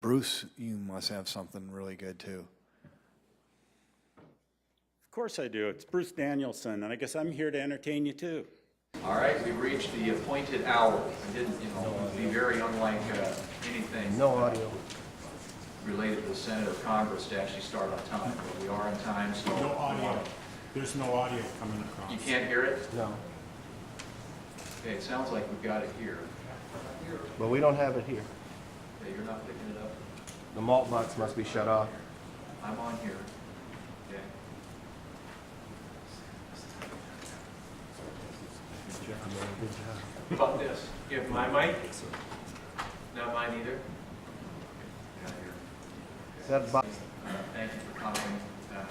Bruce, you must have something really good too. Of course I do. It's Bruce Danielson, and I guess I'm here to entertain you too. All right, we've reached the appointed hour. I didn't, be very unlike anything No audio. related to the Senate or Congress to actually start on time. But we are on time, so. No audio. There's no audio coming across. You can't hear it? No. Okay, it sounds like we've got it here. But we don't have it here. Okay, you're not picking it up. The malt box must be shut off. I'm on here. Okay. Good job. How about this? You have my mic? Not mine either? Got here. That box. Thank you for coming.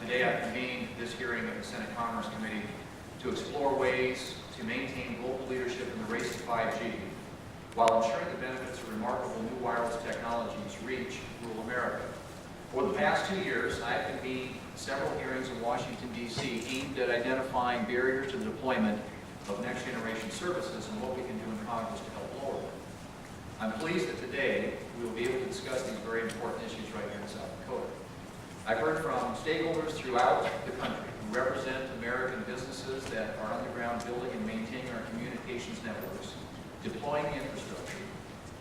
Today I convened this hearing of the Senate Commerce Committee to explore ways to maintain global leadership in the race to 5G while ensuring the benefits of remarkable new wireless technologies reach rural America. For the past 2 years, I have convened several hearings in Washington, D.C. aimed at identifying barriers to the deployment of next-generation services and what we can do in Congress to help lower them. I'm pleased that today we will be able to discuss these very important issues right here in South Dakota. I've heard from stakeholders throughout the country who represent American businesses that are on the ground building and maintaining our communications networks, deploying the infrastructure,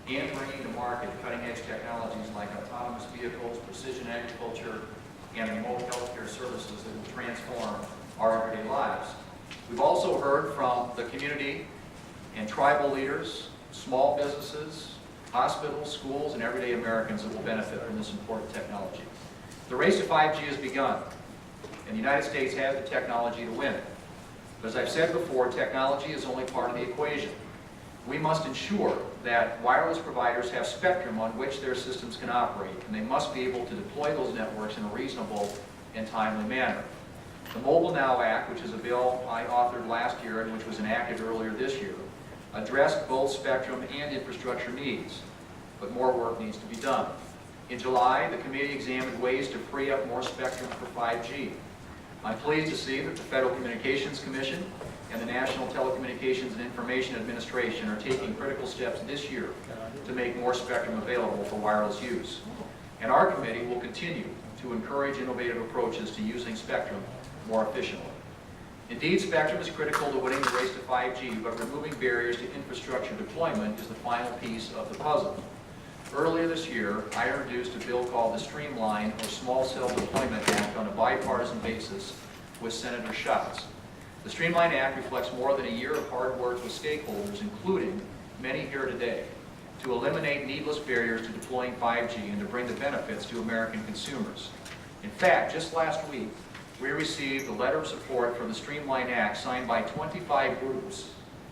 and bringing to market cutting-edge technologies like autonomous vehicles, precision agriculture, and remote healthcare services that will transform our everyday lives. We've also heard from the community and tribal leaders, small businesses, hospitals, schools, and everyday Americans that will benefit from this important technology. The race to 5G has begun, and the United States has the technology to win. But as I've said before, technology is only part of the equation. We must ensure that wireless providers have spectrum on which their systems can operate, and they must be able to deploy those networks in a reasonable and timely manner. The Mobile Now Act, which is a bill I authored last year and which was enacted earlier this year, addressed both spectrum and infrastructure needs, but more work needs to be done. In July, the committee examined ways to free up more spectrum for 5G. I'm pleased to see that the Federal Communications Commission and the National Telecommunications and Information Administration are taking critical steps this year to make more spectrum available for wireless use. And our committee will continue to encourage innovative approaches to using spectrum more efficiently. Indeed, spectrum is critical to winning the race to 5G, but removing barriers to infrastructure deployment is the final piece of the puzzle. Earlier this year, I introduced a bill called the Streamline or Small Cell Deployment Act on a bipartisan basis with Senator Schatz. The Streamline Act reflects more than a year of hard work with stakeholders, including many here today, to eliminate needless barriers to deploying 5G and to bring the benefits to American consumers. In fact, just last week, we received a letter of support for the Streamline Act signed by 25 groups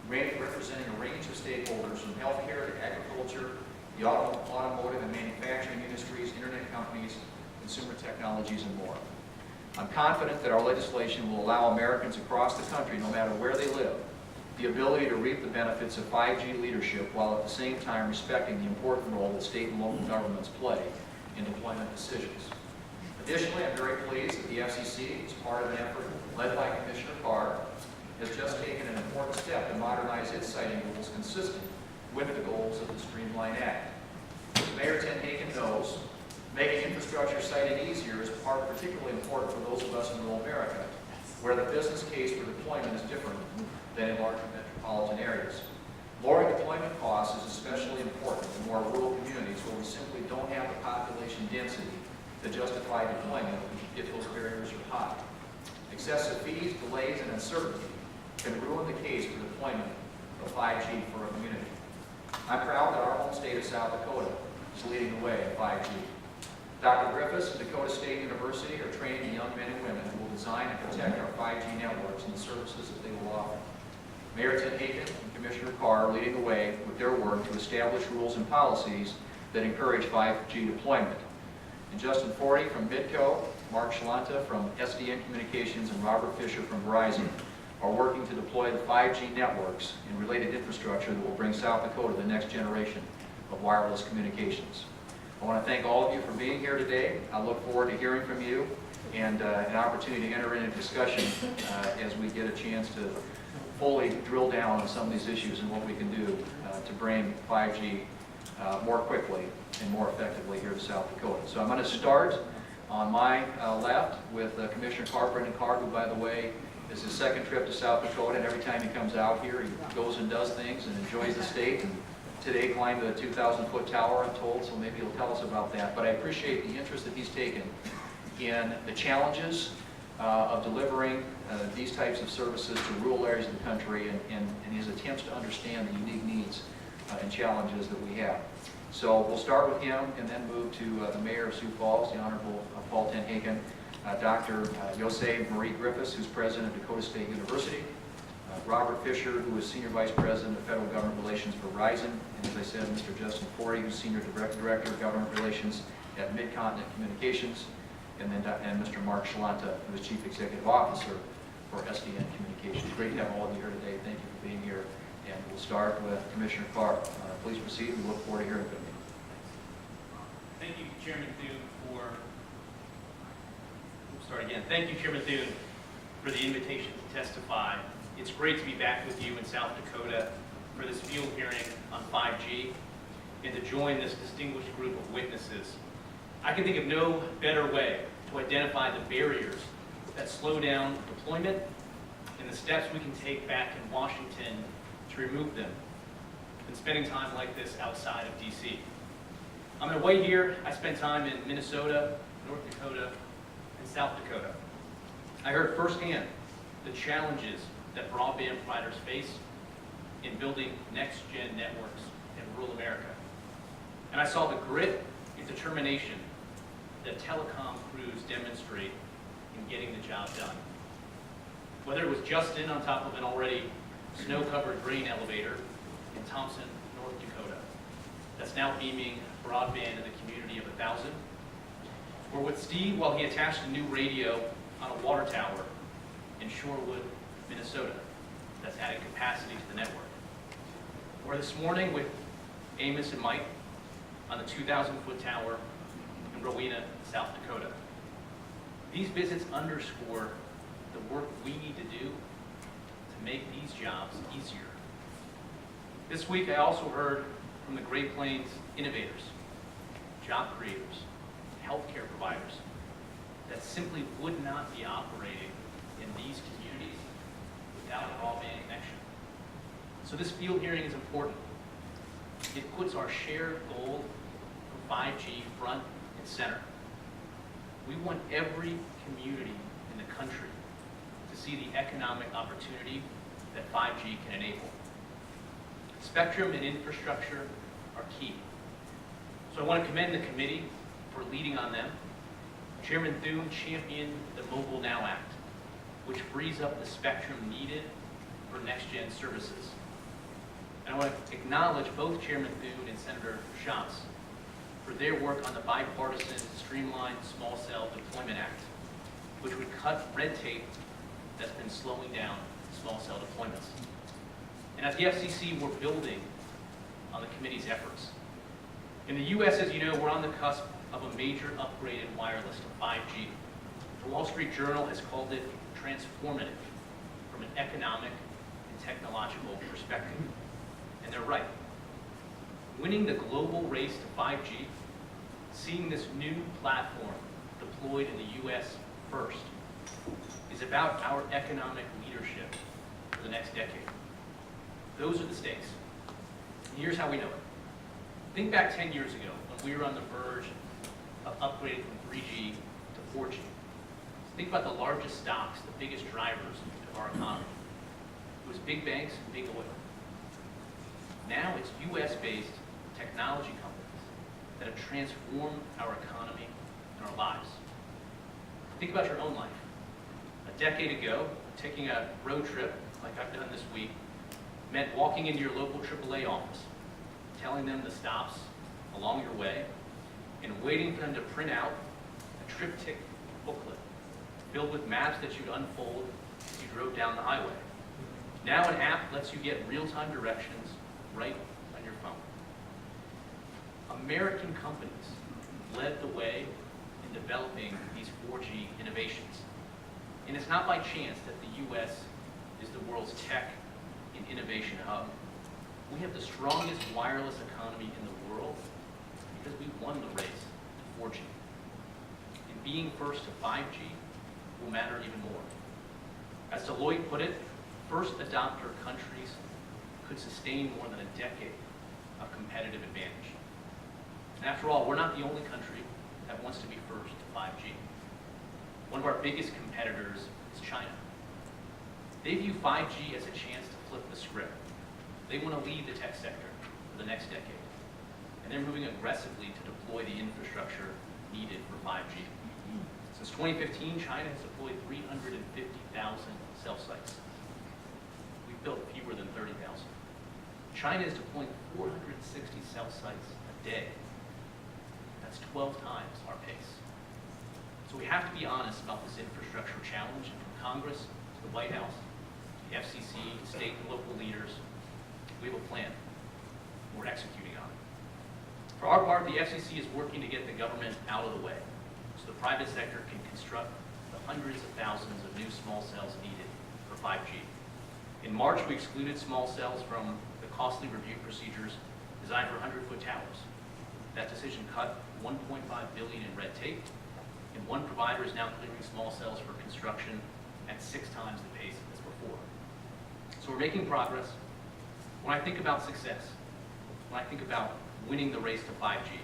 representing a range of stakeholders from healthcare to agriculture, the automotive and manufacturing industries, internet companies, consumer technologies, and more. I'm confident that our legislation will allow Americans across the country, no matter where they live, the ability to reap the benefits of 5G leadership while at the same time respecting the important role that state and local governments play in deployment decisions. Additionally, I'm very pleased that the FCC, as part of an effort led by Commissioner Carr, has just taken an important step to modernize its siting rules consistent with the goals of the Streamline Act. As Mayor Ten Hagen knows, making infrastructure siting easier is particularly important for those of us in rural America, where the business case for deployment is different than in larger metropolitan areas. Lowering deployment costs is especially important in more rural communities where we simply don't have the population density to justify deployment if those barriers are high. Excessive fees, delays, and uncertainty can ruin the case for deployment of 5G for a community. I'm proud that our home state of South Dakota is leading the way in 5G. Dr. Griffiths and Dakota State University are training the young men and women who will design and protect our 5G networks and the services that they will offer. Mayor Ten Hagen and Commissioner Carr are leading the way with their work to establish rules and policies that encourage 5G deployment. And Justin Forty from Midco, Mark Shalanta from SDN Communications, and Robert Fisher from Verizon are working to deploy the 5G networks and related infrastructure that will bring South Dakota the next generation of wireless communications. I want to thank all of you for being here today. I look forward to hearing from you and an opportunity to enter into discussion as we get a chance to fully drill down on some of these issues and what we can do to bring 5G more quickly and more effectively here to South Dakota. So I'm going to start on my left with Commissioner Carr, Brendan Carr, who, by the way, is his second trip to South Dakota, and every time he comes out here, he goes and does things and enjoys the state. And today climbed a 2,000-foot tower, I'm told, so maybe he'll tell us about that. But I appreciate the interest that he's taken in the challenges of delivering these types of services to rural areas of the country, and his attempts to understand the unique needs and challenges that we have. So we'll start with him and then move to the Mayor of Sioux Falls, the Honorable Paul Tenhaken, Dr. Yosef Marie Griffiths, who's President of Dakota State University, Robert Fisher, who is Senior Vice President of Federal Government Relations for Verizon, and as I said, Mr. Justin Forey, who's Senior Director of Government Relations at Mid-Continent Communications, and Mr. Mark Shalanta, who is Chief Executive Officer for SDN Communications. Great to have all of you here today. Thank you for being here. And we'll start with Commissioner Carr. Please proceed. We look forward to hearing from you. Thank you, Chairman Thune, Thank you, Chairman Thune, for the invitation to testify. It's great to be back with you in South Dakota for this field hearing on 5G and to join this distinguished group of witnesses. I can think of no better way to identify the barriers that slow down deployment and the steps we can take back in Washington to remove them than spending time like this outside of D.C. On my way here, I spent time in Minnesota, North Dakota, and South Dakota. I heard firsthand the challenges that broadband providers face in building next-gen networks in rural America. And I saw the grit and determination that telecom crews demonstrate in getting the job done. Whether it was Justin on top of an already snow-covered grain elevator in Thompson, North Dakota, that's now beaming broadband in the community of 1,000, or with Steve while he attached a new radio on a water tower in Shorewood, Minnesota, that's adding capacity to the network. Or this morning with Amos and Mike on the 2,000-foot tower in Rowena, South Dakota. These visits underscore the work we need to do to make these jobs easier. This week I also heard from the Great Plains innovators, job creators, healthcare providers that simply would not be operating in these communities without a broadband connection. So this field hearing is important. It puts our shared goal of 5G front and center. We want every community in the country to see the economic opportunity that 5G can enable. Spectrum and infrastructure are key. So I want to commend the committee for leading on them. Chairman Thune championed the Mobile Now Act, which frees up the spectrum needed for next-gen services. And I want to acknowledge both Chairman Thune and Senator Schatz for their work on the bipartisan Streamlined Small Cell Deployment Act, which would cut red tape that's been slowing down small cell deployments. And at the FCC, we're building on the committee's efforts. In the U.S., as you know, we're on the cusp of a major upgrade in wireless to 5G. The Wall Street Journal has called it transformative from an economic and technological perspective. And they're right. Winning the global race to 5G, seeing this new platform deployed in the U.S. first, is about our economic leadership for the next decade. Those are the stakes. And here's how we know it. Think back 10 years ago when we were on the verge of upgrading from 3G to 4G. Think about the largest stocks, the biggest drivers of our economy. It was big banks and big oil. Now it's U.S.-based technology companies that have transformed our economy and our lives. Think about your own life. A decade ago, taking a road trip like I've done this week meant walking into your local AAA office, telling them the stops along your way, and waiting for them to print out a triptych booklet filled with maps that you'd unfold as you drove down the highway. Now an app lets you get real-time directions right on your phone. American companies led the way in developing these 4G innovations. And it's not by chance that the U.S. is the world's tech and innovation hub. We have the strongest wireless economy in the world because because we won the race to 4G. And being first to 5G will matter even more. As Deloitte put it, first adopter countries could sustain more than a decade of competitive advantage. And after all, we're not the only country that wants to be first to 5G. One of our biggest competitors is China. They view 5G as a chance to flip the script. They want to lead the tech sector for the next decade. And they're moving aggressively to deploy the infrastructure needed for 5G. Since 2015, China has deployed 350,000 cell sites. We've built fewer than 30,000. China is deploying 460 cell sites a day. That's 12 times our pace. So we have to be honest about this infrastructure challenge, and from Congress to the White House, the FCC, state and local leaders, we have a plan. We're executing on it. For our part, the FCC is working to get the government out of the way so the private sector can construct the hundreds of thousands of new small cells needed for 5G. In March, we excluded small cells from the costly review procedures designed for 100-foot towers. That decision cut $1.5 billion in red tape, and one provider is now clearing small cells for construction at 6 times the pace as before. So we're making progress. When I think about success, when I think about winning the race to 5G,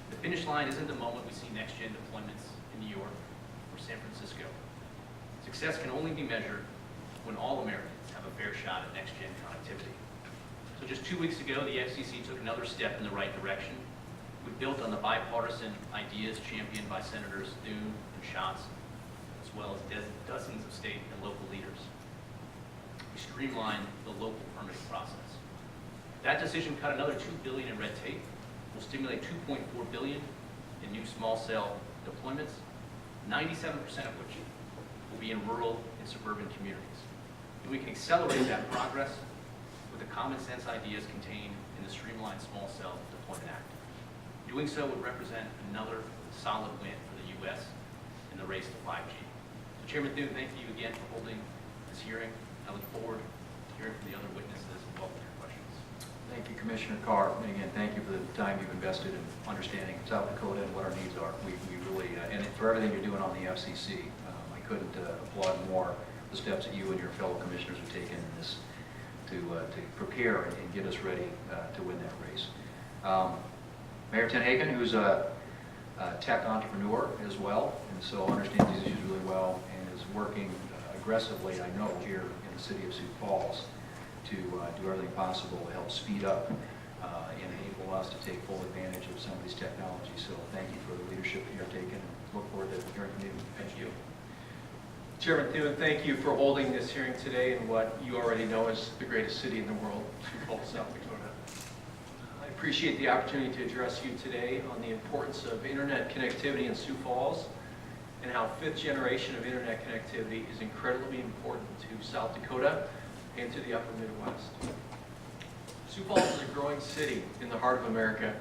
the finish line isn't the moment we see next-gen deployments in New York or San Francisco. Success can only be measured when all Americans have a fair shot at next-gen connectivity. So just 2 weeks ago, the FCC took another step in the right direction. We built on the bipartisan ideas championed by Senators Thune and Schatz, as well as dozens of state and local leaders. We streamlined the local permitting process. That decision cut another $2 billion in red tape, will stimulate $2.4 billion in new small cell deployments, 97% of which will be in rural and suburban communities. And we can accelerate that progress with the common sense ideas contained in the Streamlined Small Cell Deployment Act. Doing so would represent another solid win for the U.S. in the race to 5G. So Chairman Thune, thank you again for holding this hearing. I look forward to hearing from the other witnesses and welcome your questions. Thank you, Commissioner Carr. And again, thank you for the time you've invested in understanding South Dakota and what our needs are. We really, and for everything you're doing on the FCC, I couldn't applaud more the steps that you and your fellow commissioners have taken in this to prepare and get us ready to win that race. Mayor Tenhagen, who's a tech entrepreneur as well, and so understands these issues really well and is working aggressively, I know, here in the city of Sioux Falls to do everything possible to help speed up and enable us to take full advantage of some of these technologies. So thank you for the leadership that you're taking. Look forward to hearing from you. Thank you. Chairman Thune, thank you for holding this hearing today in what you already know is the greatest city in the world, Sioux Falls, South Dakota. I appreciate the opportunity to address you today on the importance of internet connectivity in Sioux Falls and how 5th generation of internet connectivity is incredibly important to South Dakota and to the upper Midwest. Sioux Falls is a growing city in the heart of America.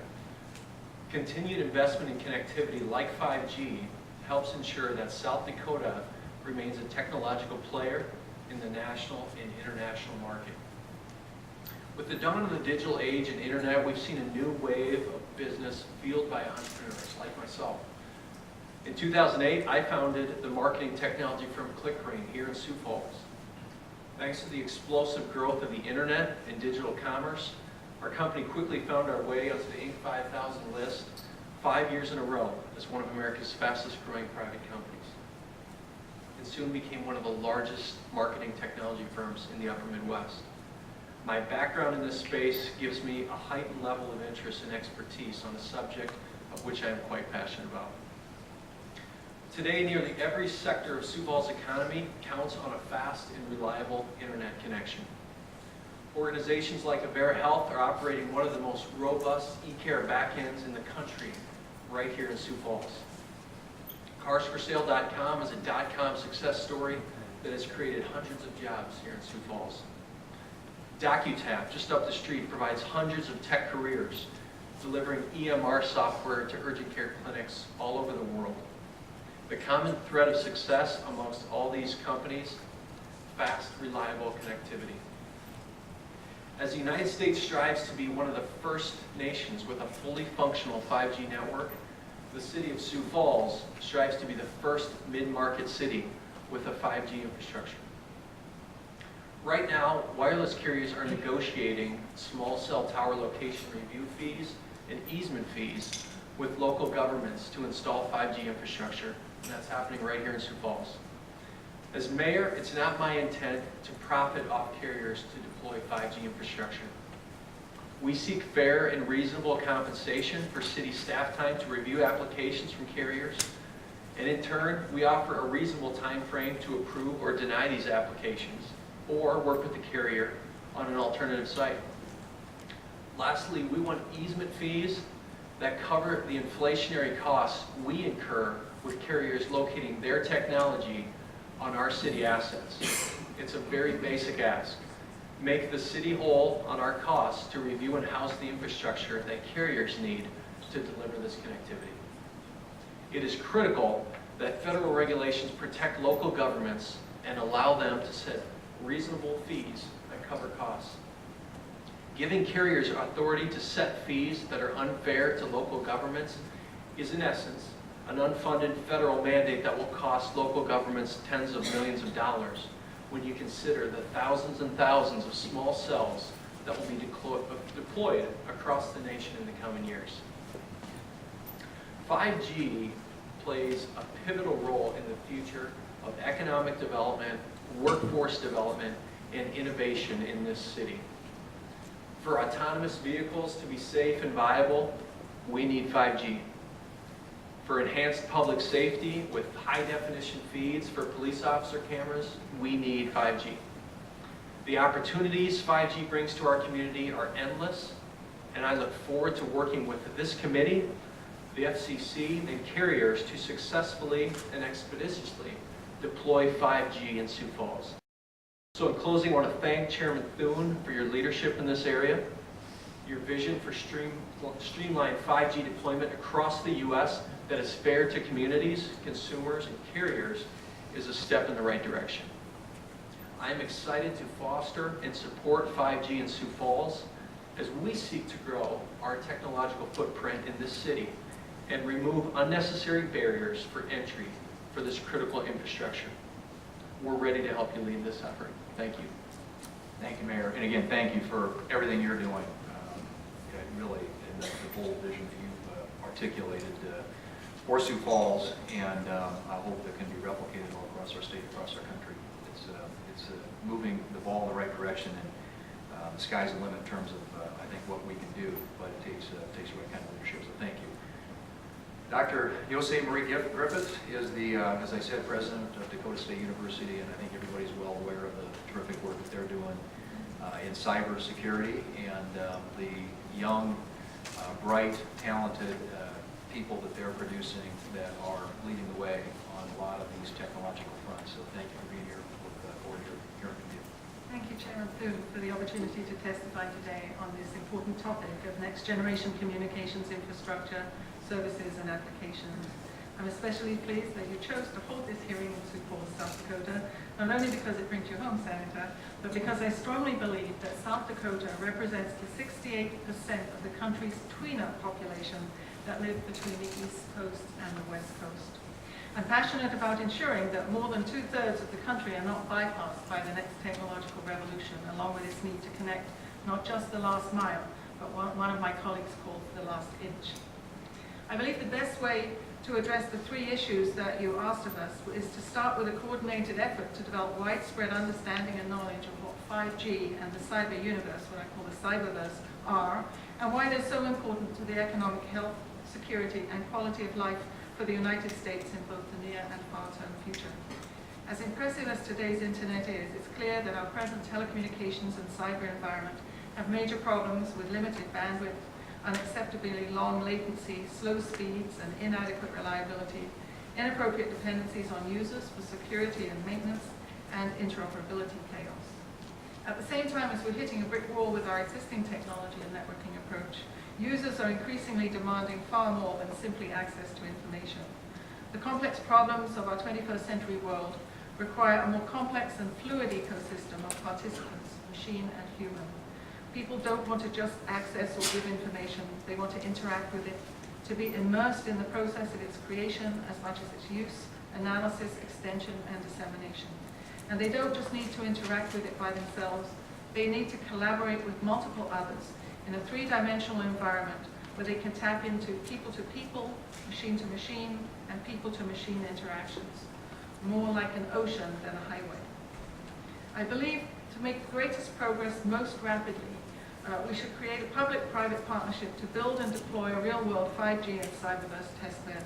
Continued investment in connectivity like 5G helps ensure that South Dakota remains a technological player in the national and international market. With the dawn of the digital age and internet, we've seen a new wave of business fueled by entrepreneurs like myself. In 2008, I founded the marketing technology firm ClickRain here in Sioux Falls. Thanks to the explosive growth of the internet and digital commerce, our company quickly found our way onto the Inc. 5000 list 5 years in a row as one of America's fastest growing private companies. And soon became one of the largest marketing technology firms in the upper Midwest. My background in this space gives me a heightened level of interest and expertise on a subject of which I am quite passionate about. Today, nearly every sector of Sioux Falls' economy counts on a fast and reliable internet connection. Organizations like Avera Health are operating one of the most robust e-care backends in the country right here in Sioux Falls. CarsForSale.com is a .com success story that has created hundreds of jobs here in Sioux Falls. DocuTap, just up the street, provides hundreds of tech careers, delivering EMR software to urgent care clinics all over the world. The common thread of success amongst all these companies, fast, reliable connectivity. As the United States strives to be one of the first nations with a fully functional 5G network, the city of Sioux Falls strives to be the first mid-market city with a 5G infrastructure. Right now, wireless carriers are negotiating small cell tower location review fees and easement fees with local governments to install 5G infrastructure, and that's happening right here in Sioux Falls. As mayor, it's not my intent to profit off carriers to deploy 5G infrastructure. We seek fair and reasonable compensation for city staff time to review applications from carriers, and in turn, we offer a reasonable time frame to approve or deny these applications, or work with the carrier on an alternative site. Lastly, we want easement fees that cover the inflationary costs we incur with carriers locating their technology on our city assets. It's a very basic ask. Make the city whole on our costs to review and house the infrastructure that carriers need to deliver this connectivity. It is critical that federal regulations protect local governments and allow them to set reasonable fees that cover costs. Giving carriers authority to set fees that are unfair to local governments is, in essence, an unfunded federal mandate that will cost local governments tens of millions of dollars when you consider the thousands and thousands of small cells that will be deployed across the nation in the coming years. 5G plays a pivotal role in the future of economic development, workforce development, and innovation in this city. For autonomous vehicles to be safe and viable, we need 5G. For enhanced public safety with high-definition feeds for police officer cameras, we need 5G. The opportunities 5G brings to our community are endless, and I look forward to working with this committee, the FCC, and carriers to successfully and expeditiously deploy 5G in Sioux Falls. So in closing, I want to thank Chairman Thune for your leadership in this area. Your vision for streamlined 5G deployment across the U.S. that is fair to communities, consumers, and carriers is a step in the right direction. I am excited to foster and support 5G in Sioux Falls as we seek to grow our technological footprint in this city and remove unnecessary barriers for entry for this critical infrastructure. We're ready to help you lead this effort. Thank you. Thank you, Mayor. And again, thank you for everything you're doing. Really, and the bold vision that you've articulated for Sioux Falls, and I hope it can be replicated all across our state, across our country. It's moving the ball in the right direction, and the sky's the limit in terms of, I think, what we can do, but it takes the right kind of leadership, so thank you. Dr. Yosei Marie Griffith is the, as I said, president of Dakota State University, and I think everybody's well aware of the terrific work that they're doing in cybersecurity, and the young, bright, talented people that they're producing that are leading the way on a lot of these technological fronts. So thank you for being here. Look forward to hearing from you. Thank you, Chairman Thune, for the opportunity to testify today on this important topic of next generation communications infrastructure, services and applications. I'm especially pleased that you chose to hold this hearing in Sioux Falls, South Dakota, not only because it brings you home, Senator, but because I strongly believe that South Dakota represents the 68% of the country's tweener population that live between the East Coast and the West Coast. I'm passionate about ensuring that more than 2/3 of the country are not bypassed by the next technological revolution, along with its need to connect not just the last mile, but what one of my colleagues called the last inch. I believe the best way to address the three issues that you asked of us is to start with a coordinated effort to develop widespread understanding and knowledge of what 5G and the cyber universe, what I call the cyberverse, are, and why they're so important to the economic health, security, and quality of life for the United States in both the near and far-term future. As impressive as today's internet is, it's clear that our present telecommunications and cyber environment have major problems with limited bandwidth, unacceptably long latency, slow speeds, and inadequate reliability, inappropriate dependencies on users for security and maintenance, and interoperability chaos. At the same time as we're hitting a brick wall with our existing technology and networking approach, users are increasingly demanding far more than simply access to information. The complex problems of our 21st century world require a more complex and fluid ecosystem of participants, machine and human. People don't want to just access or give information. They want to interact with it, to be immersed in the process of its creation as much as its use, analysis, extension, and dissemination. And they don't just need to interact with it by themselves. They need to collaborate with multiple others in a three-dimensional environment where they can tap into people-to-people, machine-to-machine, and people-to-machine interactions, more like an ocean than a highway. I believe to make the greatest progress most rapidly, we should create a public-private partnership to build and deploy a real-world 5G and cyberverse testbed.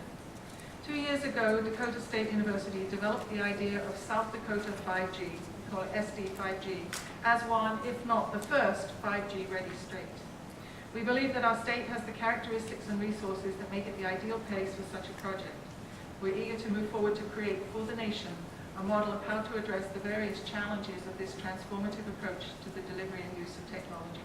2 years ago, Dakota State University developed the idea of South Dakota 5G, we call it SD 5G, as one, if not the first, 5G ready state. We believe that our state has the characteristics and resources that make it the ideal place for such a project. We're eager to move forward to create for the nation a model of how to address the various challenges of this transformative approach to the delivery and use of technology.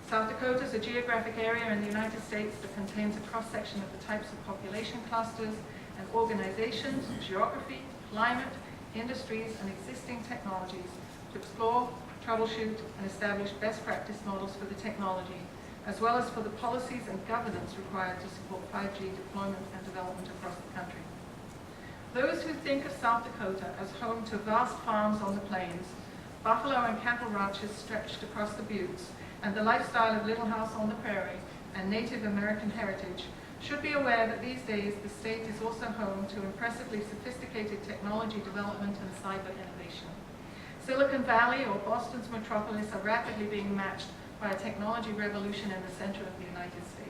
South Dakota is a geographic area in the United States that contains a cross-section of the types of population clusters and organizations, geography, climate, industries, and existing technologies to explore, troubleshoot, and establish best practice models for the technology, as well as for the policies and governance required to support 5G deployment and development across the country. Those who think of South Dakota as home to vast farms on the plains, buffalo and cattle ranches stretched across the buttes, and the lifestyle of Little House on the Prairie and Native American heritage should be aware that these days the state is also home to impressively sophisticated technology development and cyber innovation. Silicon Valley or Boston's metropolis are rapidly being matched by a technology revolution in the center of the United States.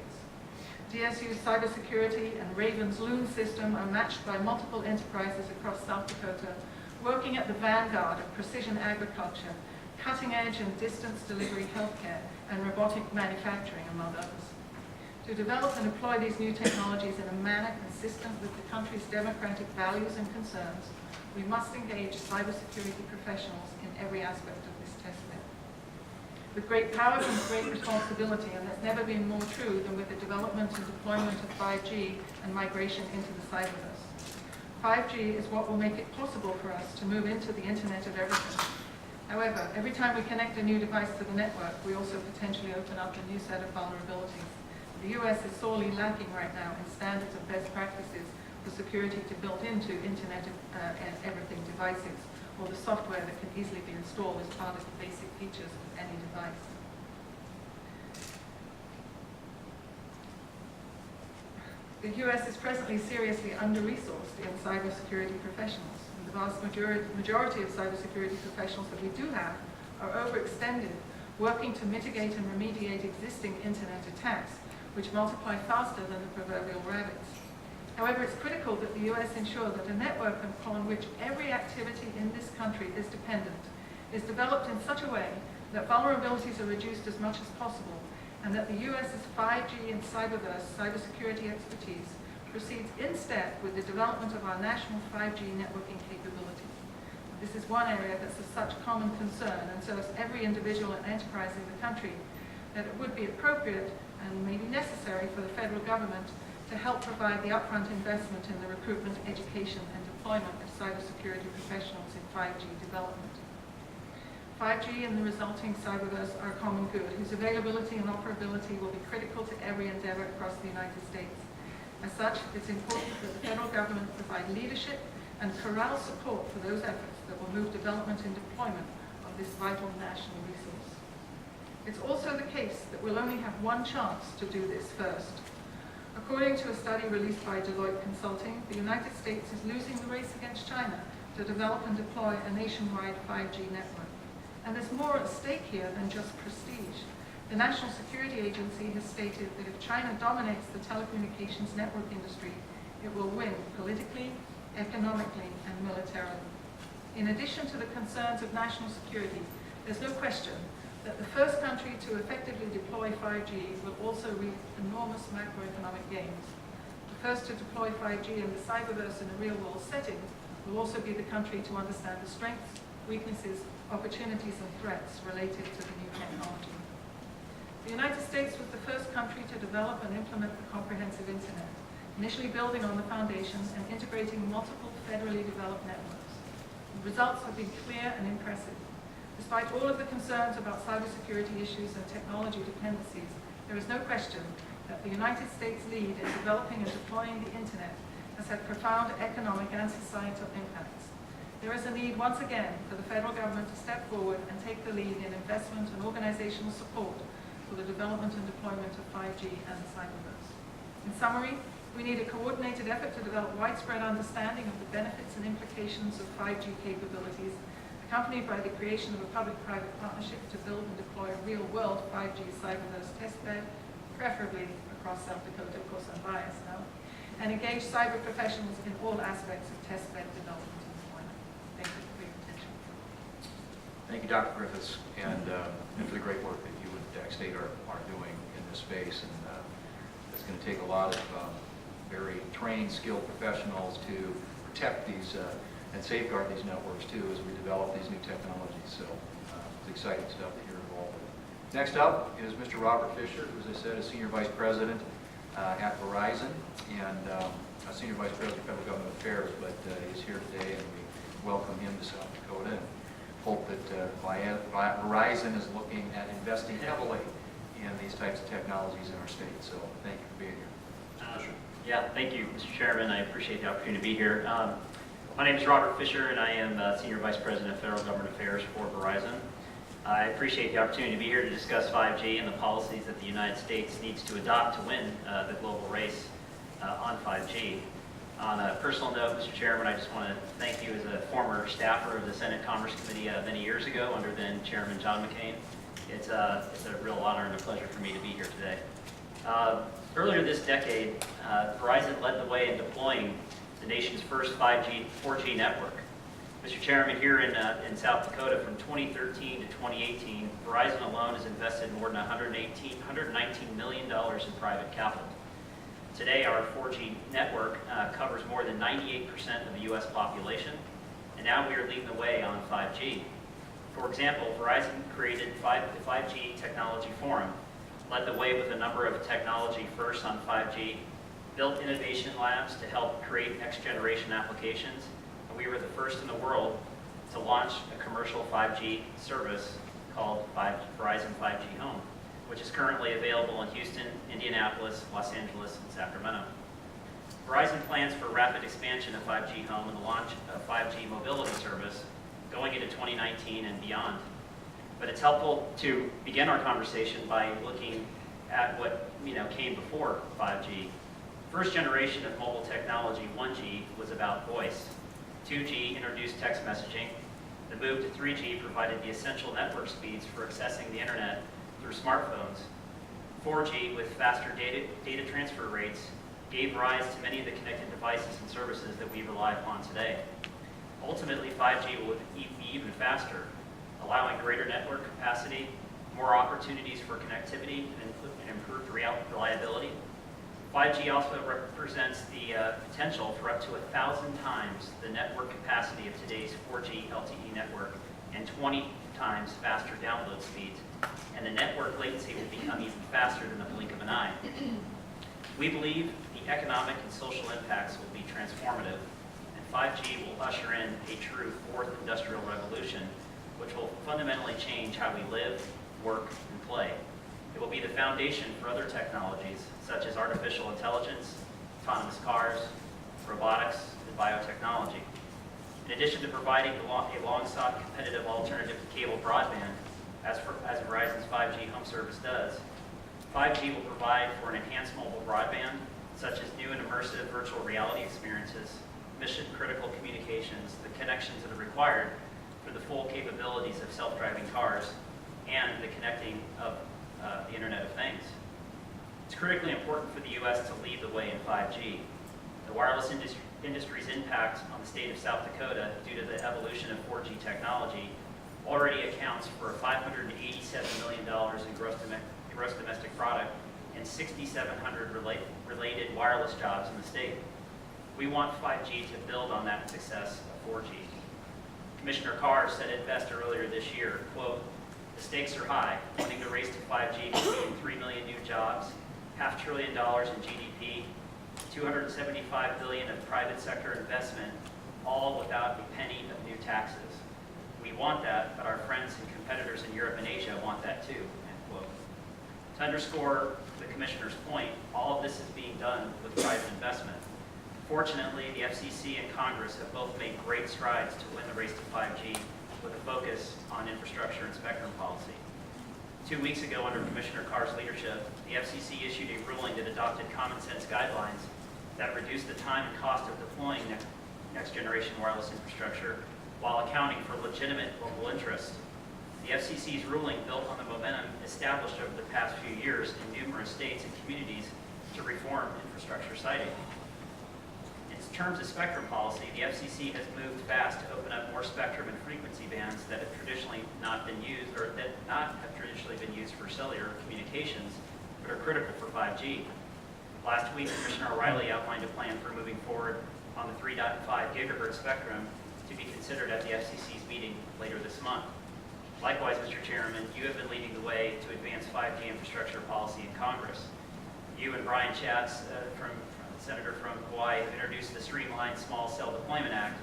DSU's cybersecurity and Raven's Loon system are matched by multiple enterprises across South Dakota, working at the vanguard of precision agriculture, cutting-edge and distance delivery healthcare, and robotic manufacturing, among others. To develop and deploy these new technologies in a manner consistent with the country's democratic values and concerns, we must engage cybersecurity professionals in every aspect of this testbed. With great power comes great responsibility, and that's never been more true than with the development and deployment of 5G and migration into the cyberverse. 5G is what will make it possible for us to move into the Internet of Everything. However, every time we connect a new device to the network, we also potentially open up a new set of vulnerabilities. The U.S. is sorely lacking right now in standards and best practices for security to build into Internet of Everything devices, or the software that can easily be installed as part of the basic features of any device. The U.S. is presently seriously under-resourced in cybersecurity professionals. And the vast majority of cybersecurity professionals that we do have are overextended, working to mitigate and remediate existing Internet attacks, which multiply faster than the proverbial rabbits. However, it's critical that the U.S. ensure that a network upon which every activity in this country is dependent is developed in such a way that vulnerabilities are reduced as much as possible, and that the U.S.'s 5G and cybersecurity expertise proceeds in step with the development of our national 5G networking capability. This is one area that's of such common concern and serves every individual and enterprise in the country that it would be appropriate and maybe necessary for the federal government to help provide the upfront investment in the recruitment, education, and deployment of cybersecurity professionals in 5G development. 5G and the resulting cyberverse are a common good, whose availability and operability will be critical to every endeavor across the United States. As such, it's important that the federal government provide leadership and corral support for those efforts that will move development and deployment of this vital national resource. It's also the case that we'll only have one chance to do this first. According to a study released by Deloitte Consulting, the United States is losing the race against China to develop and deploy a nationwide 5G network. And there's more at stake here than just prestige. The National Security Agency has stated that if China dominates the telecommunications network industry, it will win politically, economically, and militarily. In addition to the concerns of national security, there's no question that the first country to effectively deploy 5G will also reap enormous macroeconomic gains. The first to deploy 5G in the cyberverse in a real-world setting will also be the country to understand the strengths, weaknesses, opportunities, and threats related to the new technology. The United States was the first country to develop and implement the comprehensive Internet, initially building on the foundations and integrating multiple federally developed networks. The results have been clear and impressive. Despite all of the concerns about cybersecurity issues and technology dependencies, there is no question that the United States lead in developing and deploying the internet has had profound economic and societal impacts. There is a need once again for the federal government to step forward and take the lead in investment and organizational support for the development and deployment of 5G and the cyberverse. In summary, we need a coordinated effort to develop widespread understanding of the benefits and implications of 5G capabilities, accompanied by the creation of a public-private partnership to build and deploy a real-world 5G cyberverse testbed, preferably across South Dakota, of course I'm biased now, and engage cyber professionals in all aspects of testbed development and deployment. Thank you for your attention. Thank you, Dr. Griffiths, and for the great work that you and DAC State are doing in this space. And it's going to take a lot of very trained, skilled professionals to protect these and safeguard these networks too as we develop these new technologies. So it's exciting stuff that you're involved with. Next up is Mr. Robert Fisher, who, as I said, is Senior Vice President at Verizon and Senior Vice President of Federal Government Affairs, but he's here today and we welcome him to South Dakota and hope that Verizon is looking at investing heavily in these types of technologies in our state. So thank you for being here. Yeah, thank you, Mr. Chairman. I appreciate the opportunity to be here. My name is Robert Fisher, and I am Senior Vice President of Federal Government Affairs for Verizon. I appreciate the opportunity to be here to discuss 5G and the policies that the United States needs to adopt to win the global race on 5G. On a personal note, Mr. Chairman, I just want to thank you as a former staffer of the Senate Commerce Committee many years ago under then Chairman John McCain. It's a real honor and a pleasure for me to be here today. Earlier this decade, Verizon led the way in deploying the nation's first 4G network. Mr. Chairman, here in South Dakota from 2013 to 2018, Verizon alone has invested more than $119 million in private capital. Today, our 4G network covers more than 98% of the U.S. population, and now we are leading the way on 5G. For example, Verizon created the 5G Technology Forum, led the way with a number of technology firsts on 5G, built innovation labs to help create next-generation applications, and we were the first in the world to launch a commercial 5G service called Verizon 5G Home, which is currently available in Houston, Indianapolis, Los Angeles, and Sacramento. Verizon plans for rapid expansion of 5G Home and the launch of 5G mobility service going into 2019 and beyond. But it's helpful to begin our conversation by looking at what came before 5G. First generation of mobile technology, 1G, was about voice. 2G introduced text messaging. The move to 3G provided the essential network speeds for accessing the internet through smartphones. 4G, with faster data transfer rates, gave rise to many of the connected devices and services that we rely upon today. Ultimately, 5G will be even faster, allowing greater network capacity, more opportunities for connectivity, and improved reliability. 5G also represents the potential for up to 1,000 times the network capacity of today's 4G LTE network and 20 times faster download speeds. And the network latency will become even faster than the blink of an eye. We believe the economic and social impacts will be transformative, and 5G will usher in a true fourth industrial revolution, which will fundamentally change how we live, work, and play. It will be the foundation for other technologies, such as artificial intelligence, autonomous cars, robotics, and biotechnology. In addition to providing a long-sought competitive alternative to cable broadband, as Verizon's 5G home service does, 5G will provide for an enhanced mobile broadband, such as new and immersive virtual reality experiences, mission-critical communications, the connections that are required for the full capabilities of self-driving cars, and the connecting of the Internet of Things. It's critically important for the U.S. to lead the way in 5G. The wireless industry's impact on the state of South Dakota due to the evolution of 4G technology already accounts for $587 million in gross domestic product and 6,700 related wireless jobs in the state. We want 5G to build on that success of 4G. Commissioner Carr said it best earlier this year, quote, "The stakes are high, wanting to race to 5G between 3 million new jobs, $500 billion in GDP, $275 billion of private sector investment, all without a penny of new taxes. We want that, but our friends and competitors in Europe and Asia want that too, end quote. To underscore the Commissioner's point, all of this is being done with private investment. Fortunately, the FCC and Congress have both made great strides to win the race to 5G with a focus on infrastructure and spectrum policy. 2 weeks ago, under Commissioner Carr's leadership, the FCC issued a ruling that adopted common sense guidelines that reduced the time and cost of deploying next generation wireless infrastructure while accounting for legitimate local interests. The FCC's ruling built on the momentum established over the past few years in numerous states and communities to reform infrastructure siting. In terms of spectrum policy, the FCC has moved fast to open up more spectrum and frequency bands that have traditionally not been used, or that not have traditionally been used for cellular communications, but are critical for 5G. Last week, Commissioner O'Reilly outlined a plan for moving forward on the 3.5 gigahertz spectrum to be considered at the FCC's meeting later this month. Likewise, Mr. Chairman, you have been leading the way to advance 5G infrastructure policy in Congress. You and Brian Schatz, Senator from Hawaii, have introduced the Streamlined Small Cell Deployment Act,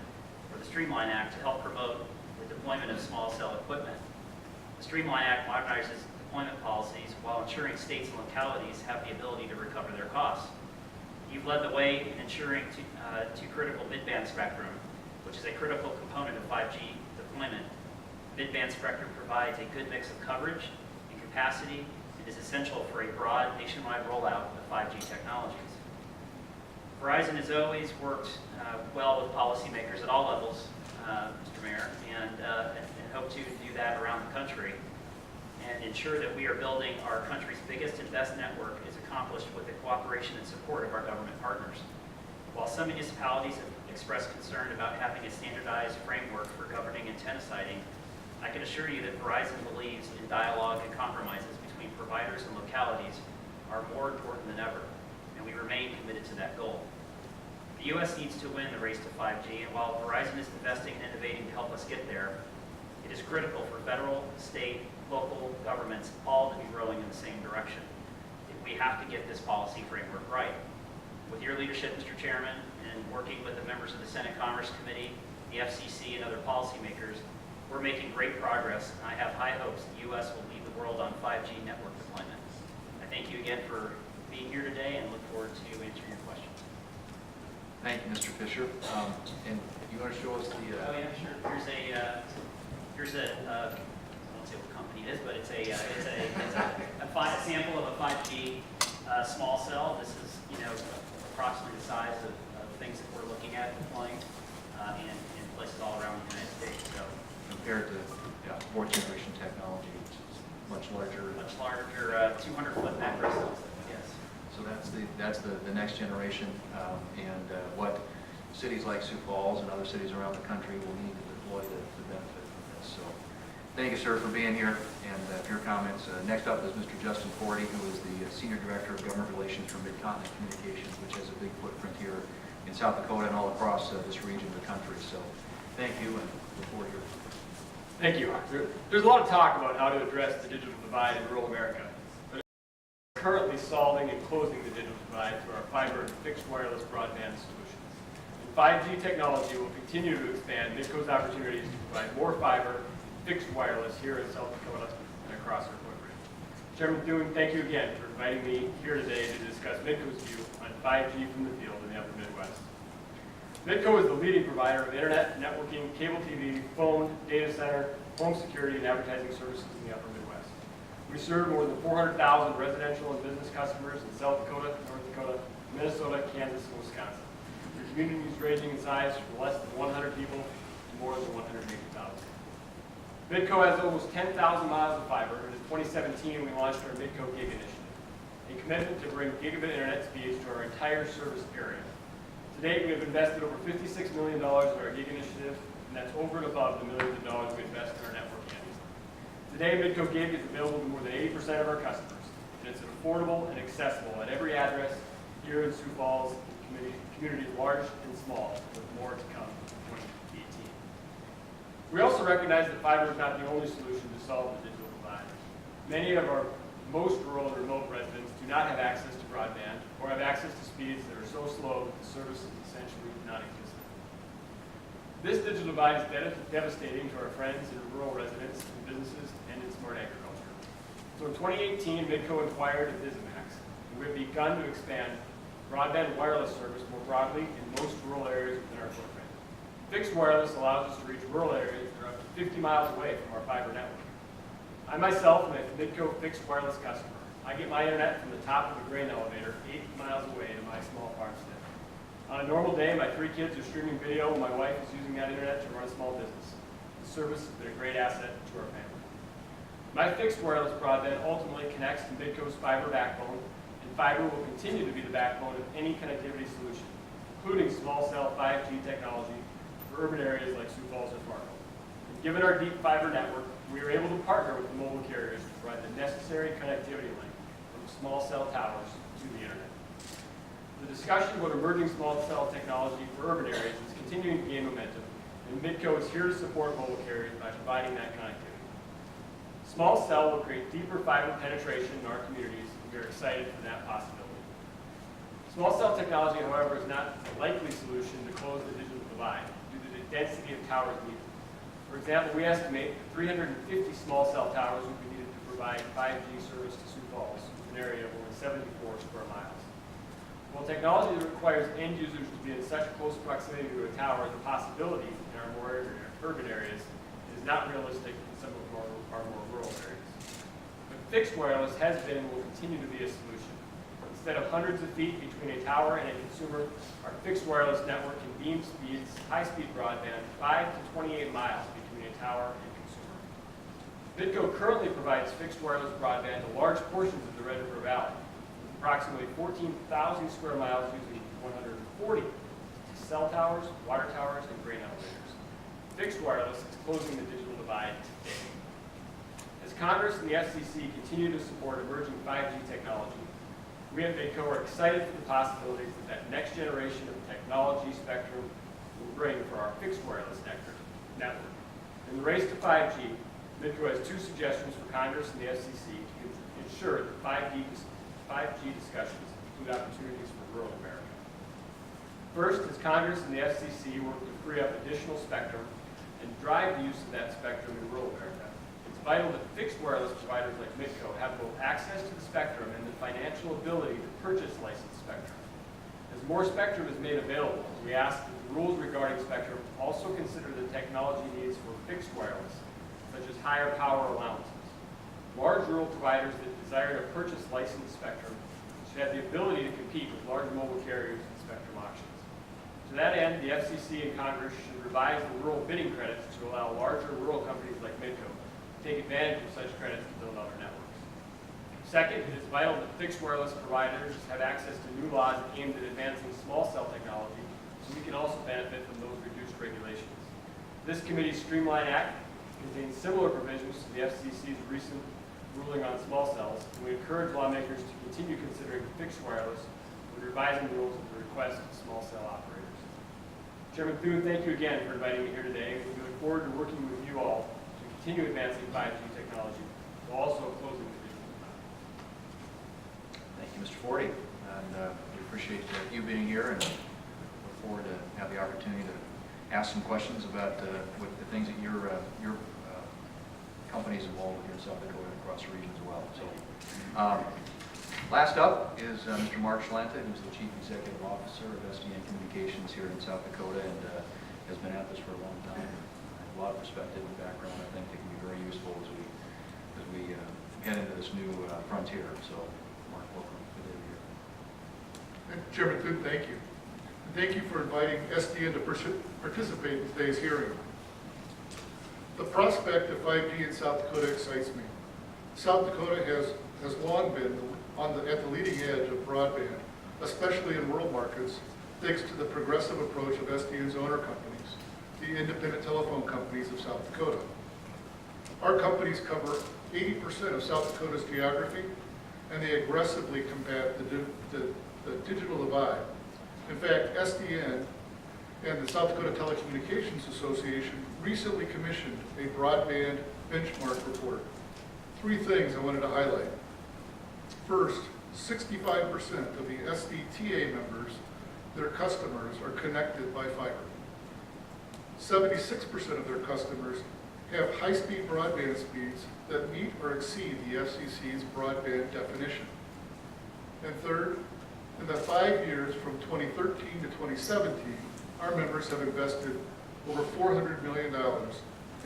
or the Streamline Act, to help promote the deployment of small cell equipment. The Streamline Act modernizes deployment policies while ensuring states and localities have the ability to recover their costs. You've led the way in ensuring to critical mid-band spectrum, which is a critical component of 5G deployment. Mid-band spectrum provides a good mix of coverage and capacity and is essential for a broad nationwide rollout of 5G technologies. Verizon has always worked well with policymakers at all levels, Mr. Mayor, and hope to do that around the country and ensure that we are building our country's biggest and best network is accomplished with the cooperation and support of our government partners. While some municipalities have expressed concern about having a standardized framework for governing antenna siting, I can assure you that Verizon believes in dialogue and compromises between providers and localities are more important than ever, and we remain committed to that goal. The U.S. needs to win the race to 5G, and while Verizon is investing and innovating to help us get there, it is critical for federal, state, local governments all to be rowing in the same direction. We have to get this policy framework right. With your leadership, Mr. Chairman, and working with the members of the Senate Commerce Committee, the FCC, and other policymakers, we're making great progress, and I have high hopes the U.S. will lead the world on 5G network deployment. I thank you again for being here today and look forward to answering your questions. Thank you, Mr. Fisher. And you want to show us the... Oh yeah, sure. Here's a I won't say what company it is, but it's a sample of a 5G small cell. This is, approximately the size of things that we're looking at deploying in places all around the United States. So compared to fourth generation technology, which is much larger. Much larger, 200-foot macro cells. Yes. So that's the next generation, and what cities like Sioux Falls and other cities around the country will need to deploy to benefit from this. So thank you, sir, for being here and for your comments. Next up is Mr. Justin Forty, who is the Senior Director of Government Relations for Mid-Continent Communications, which has a big footprint here in South Dakota and all across this region of the country. So thank you, and look forward to your... Thank you. There's a lot of talk about how to address the digital divide in rural America. But we're currently solving and closing the digital divide through our fiber and fixed wireless broadband solutions. And 5G technology will continue to expand Midco's opportunities to provide more fiber and fixed wireless here in South Dakota and across our footprint. Chairman Thune, thank you again for inviting me here today to discuss Midco's view on 5G from the field in the upper Midwest. Midco is the leading provider of internet, networking, cable TV, phone, data center, home security, and advertising services in the upper Midwest. We serve more than 400,000 residential and business customers in South Dakota, North Dakota, Minnesota, Kansas, and Wisconsin. Your communities ranging in size from less than 100 people to more than 180,000. Midco has almost 10,000 miles of fiber, and in 2017 we launched our Midco Gig Initiative, a commitment to bring gigabit internet speeds to our entire service area. To date, we have invested over $56 million in our Gig Initiative, and that's over and above the millions of dollars we invest in our network annually. Today, Midco Gig is available to more than 80% of our customers, and it's affordable and accessible at every address here in Sioux Falls, communities large and small, with more to come in 2018. We also recognize that fiber is not the only solution to solve the digital divide. Many of our most rural and remote residents do not have access to broadband or have access to speeds that are so slow that the service is essentially non-existent. This digital divide is devastating to our friends and rural residents and businesses and in smart agriculture. So in 2018, Midco acquired Visimax, and we have begun to expand broadband wireless service more broadly in most rural areas within our footprint. Fixed wireless allows us to reach rural areas that are up to 50 miles away from our fiber network. I myself am a Midco fixed wireless customer. I get my internet from the top of a grain elevator 8 miles away to my small farmstead. On a normal day, my 3 kids are streaming video and my wife is using that internet to run a small business. The service has been a great asset to our family. My fixed wireless broadband ultimately connects to Midco's fiber backbone, and fiber will continue to be the backbone of any connectivity solution, including small cell 5G technology for urban areas like Sioux Falls or Fargo. And given our deep fiber network, we are able to partner with the mobile carriers to provide the necessary connectivity link from small cell towers to the internet. The discussion about emerging small cell technology for urban areas is continuing to gain momentum, and Midco is here to support mobile carriers by providing that connectivity. Small cell will create deeper fiber penetration in our communities, and we are excited for that possibility. Small cell technology, however, is not a likely solution to close the digital divide due to the density of towers needed. For example, we estimate that 350 small cell towers would be needed to provide 5G service to Sioux Falls, with an area of only 74 square miles. While technology that requires end users to be in such close proximity to a tower is a possibility in our more urban areas, it is not realistic in some of our more rural areas. But fixed wireless has been and will continue to be a solution. Instead of hundreds of feet between a tower and a consumer, our fixed wireless network can beam speeds, high-speed broadband, 5 to 28 miles between a tower and consumer. Midco currently provides fixed wireless broadband to large portions of the Red River Valley, approximately 14,000 square miles using 140 cell towers, water towers, and grain elevators. Fixed wireless is closing the digital divide today. As Congress and the FCC continue to support emerging 5G technology, we at Midco are excited for the possibilities that next generation of technology spectrum will bring for our fixed wireless network. In the race to 5G, Midco has 2 suggestions for Congress and the FCC to ensure that 5G discussions include opportunities for rural America. First, as Congress and the FCC work to free up additional spectrum and drive the use of that spectrum in rural America, it's vital that fixed wireless providers like Midco have both access to the spectrum and the financial ability to purchase licensed spectrum. As more spectrum is made available, we ask that the rules regarding spectrum also consider the technology needs for fixed wireless, such as higher power allowances. Large rural providers that desire to purchase licensed spectrum should have the ability to compete with large mobile carriers in spectrum auctions. To that end, the FCC and Congress should revise the rural bidding credits to allow larger rural companies like Midco to take advantage of such credits to build out their networks. Second, it is vital that fixed wireless providers have access to new laws aimed at advancing small cell technology, so we can also benefit from those reduced regulations. This committee's Streamline Act contains similar provisions to the FCC's recent ruling on small cells, and we encourage lawmakers to continue considering fixed wireless when revising rules at the request of small cell operators. Chairman Thune, thank you again for inviting me here today, and we look forward to working with you all to continue advancing 5G technology, while also closing the digital divide. Thank you, Mr. Forty, and we appreciate you being here and look forward to have the opportunity to ask some questions about what the things that your companies involved with here in South Dakota and across the region as well. So, last up is Mr. Mark Schlanta, who's the Chief Executive Officer of SDN Communications here in South Dakota and has been at this for a long time. A lot of perspective and background, I think, that can be very useful as we head into this new frontier. So, Mark, welcome. Good to be here. Chairman Thune, thank you. And thank you for inviting SDN to participate in today's hearing. The prospect of 5G in South Dakota excites me. South Dakota has long been at the leading edge of broadband, especially in rural markets, thanks to the progressive approach of SDN's owner companies, the independent telephone companies of South Dakota. Our companies cover 80% of South Dakota's geography, and they aggressively combat the digital divide. In fact, SDN and the South Dakota Telecommunications Association recently commissioned a broadband benchmark report. 3 things I wanted to highlight. First, 65% of the SDTA members, their customers, are connected by fiber. 76% of their customers have high-speed broadband speeds that meet or exceed the FCC's broadband definition. And third, in the 5 years from 2013 to 2017, our members have invested over $400 million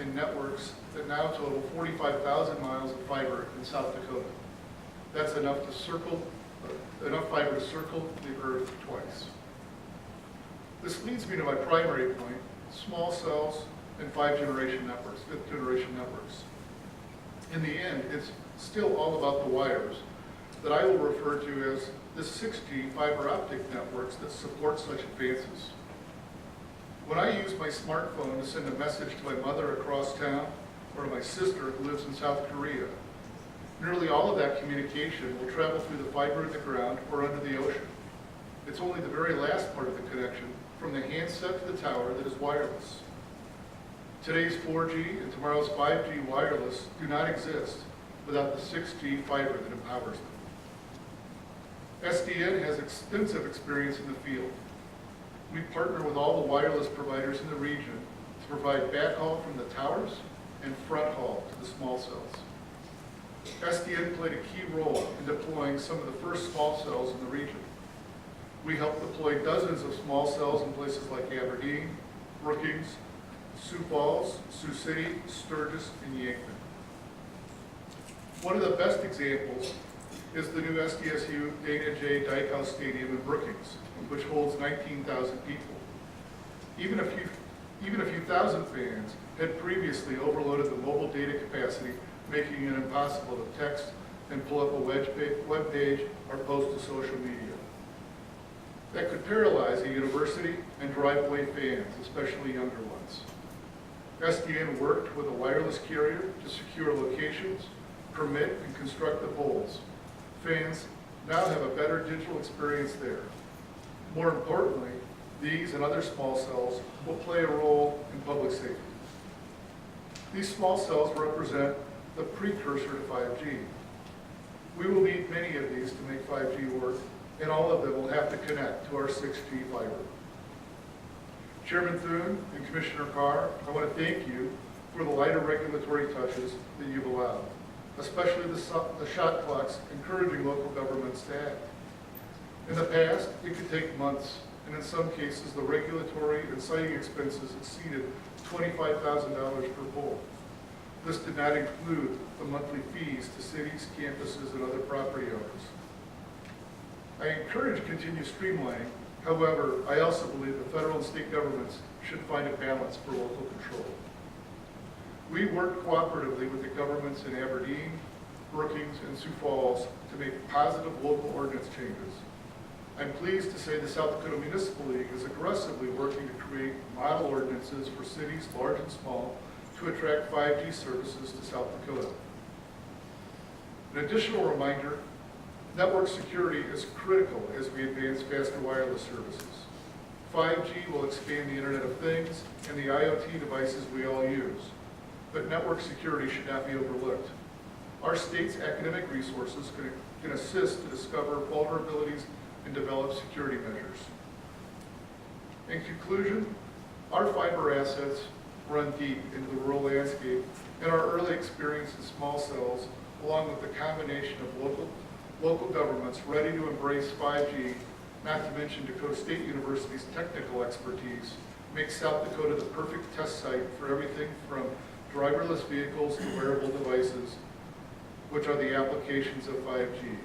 in networks that now total 45,000 miles of fiber in South Dakota. That's enough fiber to circle the earth twice. This leads me to my primary point, small cells and fifth generation networks. In the end, it's still all about the wires that I will refer to as the 6G fiber optic networks that support such advances. When I use my smartphone to send a message to my mother across town or to my sister who lives in South Korea, nearly all of that communication will travel through the fiber in the ground or under the ocean. It's only the very last part of the connection from the handset to the tower that is wireless. Today's 4G and tomorrow's 5G wireless do not exist without the 6G fiber that empowers them. SDN has extensive experience in the field. We partner with all the wireless providers in the region to provide backhaul from the towers and front haul to the small cells. SDN played a key role in deploying some of the first small cells in the region. We helped deploy dozens of small cells in places like Aberdeen, Brookings, Sioux Falls, Sioux City, Sturgis, and Yankton. One of the best examples is the new SDSU Dana J. Dykehouse Stadium in Brookings, which holds 19,000 people. Even a few thousand fans had previously overloaded the mobile data capacity, making it impossible to text and pull up a web page or post to social media. That could paralyze a university and drive away fans, especially younger ones. SDN worked with a wireless carrier to secure locations, permit and construct the poles. Fans now have a better digital experience there. More importantly, these and other small cells will play a role in public safety. These small cells represent the precursor to 5G. We will need many of these to make 5G work, and all of them will have to connect to our 6G fiber. Chairman Thune and Commissioner Carr, I want to thank you for the lighter regulatory touches that you've allowed, especially the shot clocks encouraging local governments to act. In the past, it could take months, and in some cases, the regulatory and siting expenses exceeded $25,000 per pole. This did not include the monthly fees to cities, campuses, and other property owners. I encourage continued streamlining. However, I also believe the federal and state governments should find a balance for local control. We work cooperatively with the governments in Aberdeen, Brookings, and Sioux Falls to make positive local ordinance changes. I'm pleased to say the South Dakota Municipal League is aggressively working to create model ordinances for cities large and small to attract 5G services to South Dakota. An additional reminder, network security is critical as we advance faster wireless services. 5G will expand the Internet of Things and the IoT devices we all use, but network security should not be overlooked. Our state's academic resources can assist to discover vulnerabilities and develop security measures. In conclusion, our fiber assets run deep into the rural landscape, and our early experience in small cells, along with the combination of local governments ready to embrace 5G, not to mention Dakota State University's technical expertise, makes South Dakota the perfect test site for everything from driverless vehicles to wearable devices, which are the applications of 5G.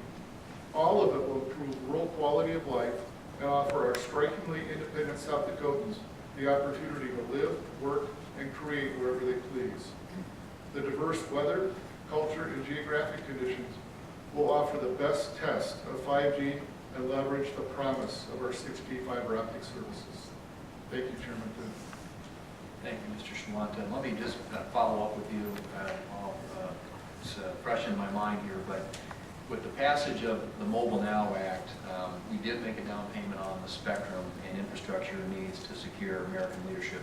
All of it will improve rural quality of life and offer our strikingly independent South Dakotans the opportunity to live, work, and create wherever they please. The diverse weather, culture, and geographic conditions will offer the best test of 5G and leverage the promise of our 6G fiber optic services. Thank you, Chairman Thune. Thank you, Mr. Schwanta. Let me just follow up with you. It's fresh in my mind here, but with the passage of the Mobile Now Act, we did make a down payment on the spectrum and infrastructure needs to secure American leadership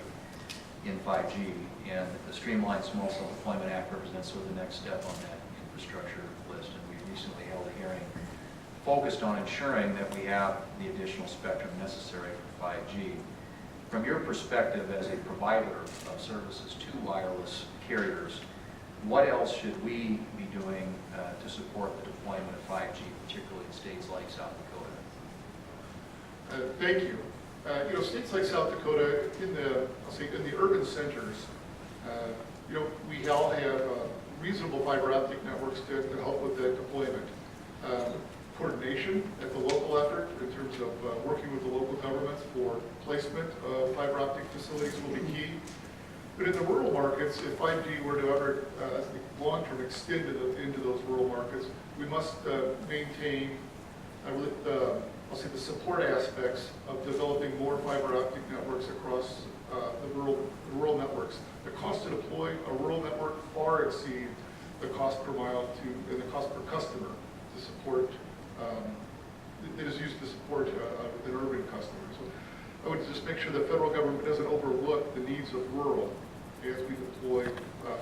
in 5G, and the Streamlined Small Cell Deployment Act represents sort of the next step on that infrastructure list, and we recently held a hearing focused on ensuring that we have the additional spectrum necessary for 5G. From your perspective as a provider of services to wireless carriers, what else should we be doing to support the deployment of 5G, particularly in states like South Dakota? Thank you. States like South Dakota, in the urban centers, we all have reasonable fiber optic networks to help with that deployment. Coordination at the local effort in terms of working with the local governments for placement of fiber optic facilities will be key. But in the rural markets, if 5G were to ever long-term extend into those rural markets, we must maintain the support aspects of developing more fiber optic networks across the rural networks. The cost to deploy a rural network far exceed the cost per mile and the cost per customer to support that is used to support an urban customer. So I would just make sure the federal government doesn't overlook the needs of rural as we deploy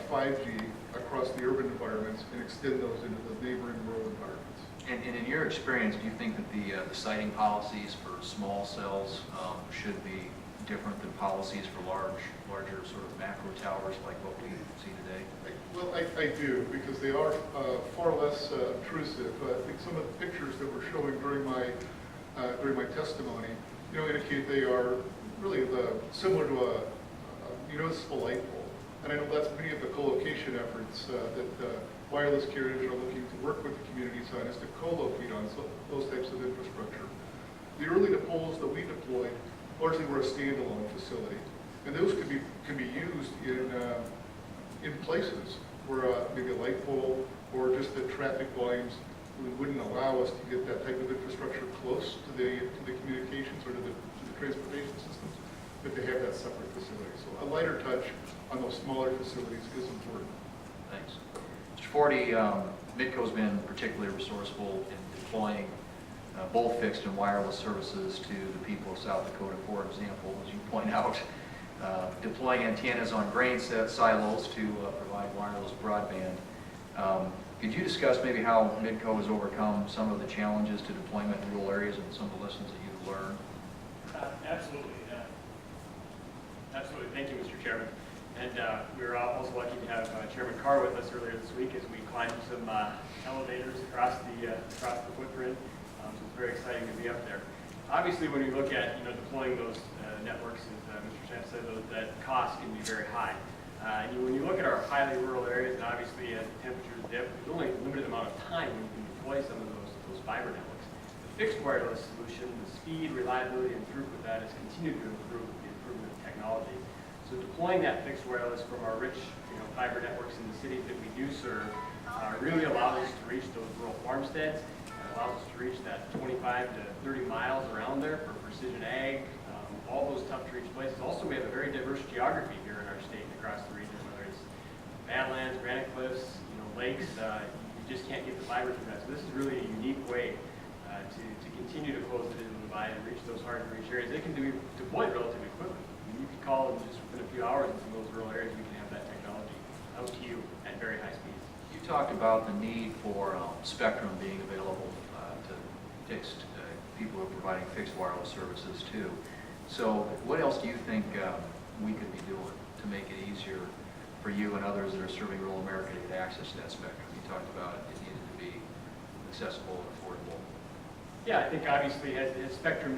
5G across the urban environments and extend those into the neighboring rural environments. And in your experience, do you think that the siting policies for small cells should be different than policies for larger sort of macro towers like what we see today? Well, I do, because they are far less intrusive. I think some of the pictures that were showing during my testimony, indicate they are really similar to a municipal light pole. And I know that's many of the co-location efforts that wireless carriers are looking to work with the communities on, is to co-locate on those types of infrastructure. The early poles that we deployed largely were a standalone facility, and those can be used in places where maybe a light pole or just the traffic volumes wouldn't allow us to get that type of infrastructure close to the communications or to the transportation systems, but to have that separate facility. So a lighter touch on those smaller facilities is important. Thanks. Mr. Forty, Midco's been particularly resourceful in deploying both fixed and wireless services to the people of South Dakota. For example, as you point out, deploying antennas on grain silos to provide wireless broadband. Could you discuss maybe how Midco has overcome some of the challenges to deployment in rural areas and some of the lessons that you've learned? Absolutely. Absolutely. Thank you, Mr. Chairman. And we were also lucky to have Chairman Carr with us earlier this week as we climbed some elevators across the footprint. So it's very exciting to be up there. Obviously, when you look at deploying those networks, as Mr. Champ said, that cost can be very high. When you look at our highly rural areas, and obviously as the temperatures dip, there's only a limited amount of time when you can deploy some of those fiber networks. The fixed wireless solution, the speed, reliability, and throughput that has continued to improve with the improvement of technology. So deploying that fixed wireless from our rich fiber networks in the cities that we do serve really allows us to reach those rural farmsteads, and allows us to reach that 25 to 30 miles around there for precision ag, all those tough to reach places. Also, we have a very diverse geography here in our state and across the region, whether it's badlands, granite cliffs, lakes. You just can't get the fiber through that. So this is really a unique way to continue to close the digital divide and reach those hard to reach areas. They can be deployed relatively quickly. You can call and just within a few hours in some of those rural areas, we can have that technology out to you at very high speeds. You talked about the need for spectrum being available to fixed people who are providing fixed wireless services too. So what else do you think we could be doing to make it easier for you and others that are serving rural America to get access to that spectrum? You talked about it needed to be accessible and affordable. Yeah, I think obviously as spectrum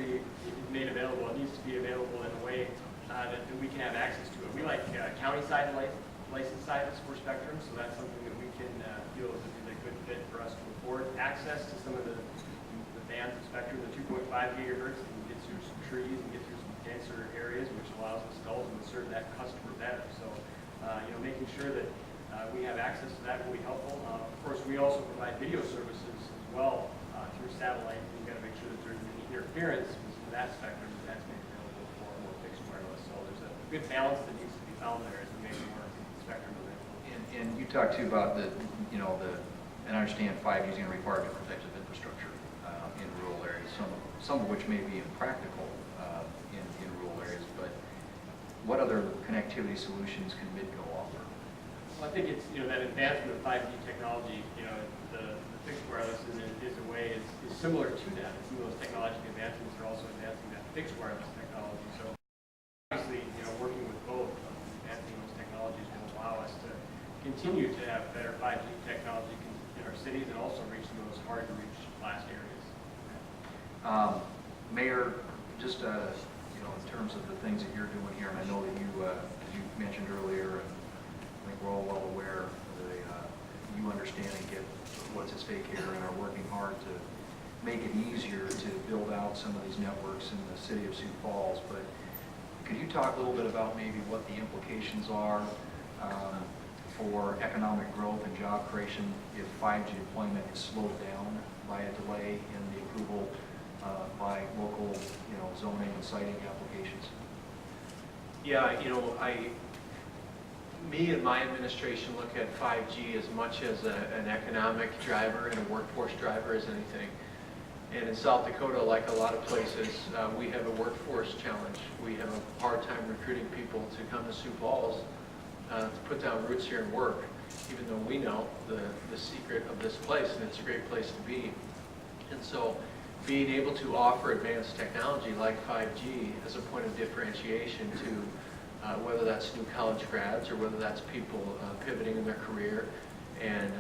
made available, it needs to be available in a way that we can have access to it. We like county-side license sites for spectrum, so that's something that we can feel is a good fit for us to afford access to some of the bands of spectrum, the 2.5 gigahertz, and get through some trees and get through some denser areas, which allows us to ultimately serve that customer better. So, making sure that we have access to that will be helpful. Of course, we also provide video services as well through satellite. You've got to make sure that there's any interference with that spectrum that's made available for more fixed wireless. So there's a good balance that needs to be found there as we make more spectrum available. And you talked too about and I understand 5G is going to require different types of infrastructure in rural areas, some of which may be impractical in rural areas, but what other connectivity solutions can Midco offer? Well, I think it's, that advancement of 5G technology, the fixed wireless is a way, is similar to that. Some of those technological advancements are also advancing that fixed wireless technology. So continue to have better 5G technology in our cities and also reach those hard-to-reach last areas. Mayor, just, in terms of the things that you're doing here, and I know that you, as you mentioned earlier, and I think we're all well aware of you understand and get what's at stake here and are working hard to make it easier to build out some of these networks in the city of Sioux Falls. But could you talk a little bit about maybe what the implications are for economic growth and job creation if 5G deployment is slowed down by a delay in the approval by local, zoning and siting applications? Yeah, me and my administration look at 5G as much as an economic driver and a workforce driver as anything. And in South Dakota, like a lot of places, we have a workforce challenge. We have a hard time recruiting people to come to Sioux Falls to put down roots here and work, even though we know the secret of this place, and it's a great place to be. And so being able to offer advanced technology like 5G as a point of differentiation to whether that's new college grads or whether that's people pivoting in their career and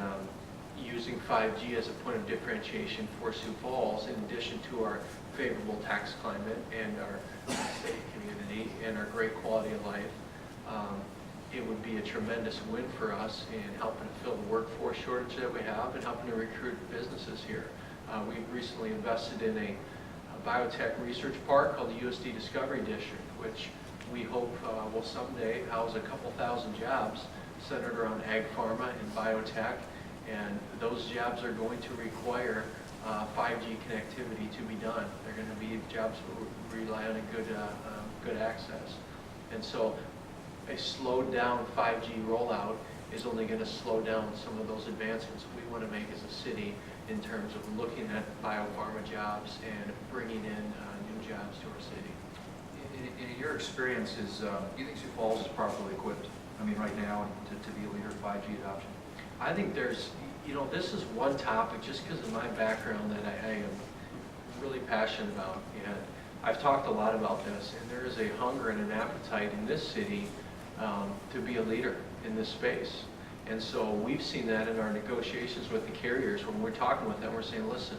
using 5G as a point of differentiation for Sioux Falls, in addition to our favorable tax climate and our safe community and our great quality of life, it would be a tremendous win for us in helping to fill the workforce shortage that we have and helping to recruit businesses here. We've recently invested in a biotech research park called the USD Discovery District, which we hope will someday house a couple thousand jobs centered around ag pharma and biotech, and those jobs are going to require 5G connectivity to be done. They're going to be jobs that rely on a good access. And so a slowed down 5G rollout is only going to slow down some of those advancements we want to make as a city in terms of looking at biopharma jobs and bringing in new jobs to our city. In your experience, do you think Sioux Falls is properly equipped, right now, to be a leader in 5G adoption? I think there's, this is one topic, just because of my background, that I am really passionate about. And I've talked a lot about this, and there is a hunger and an appetite in this city to be a leader in this space. And so we've seen that in our negotiations with the carriers. When we're talking with them, we're saying, listen,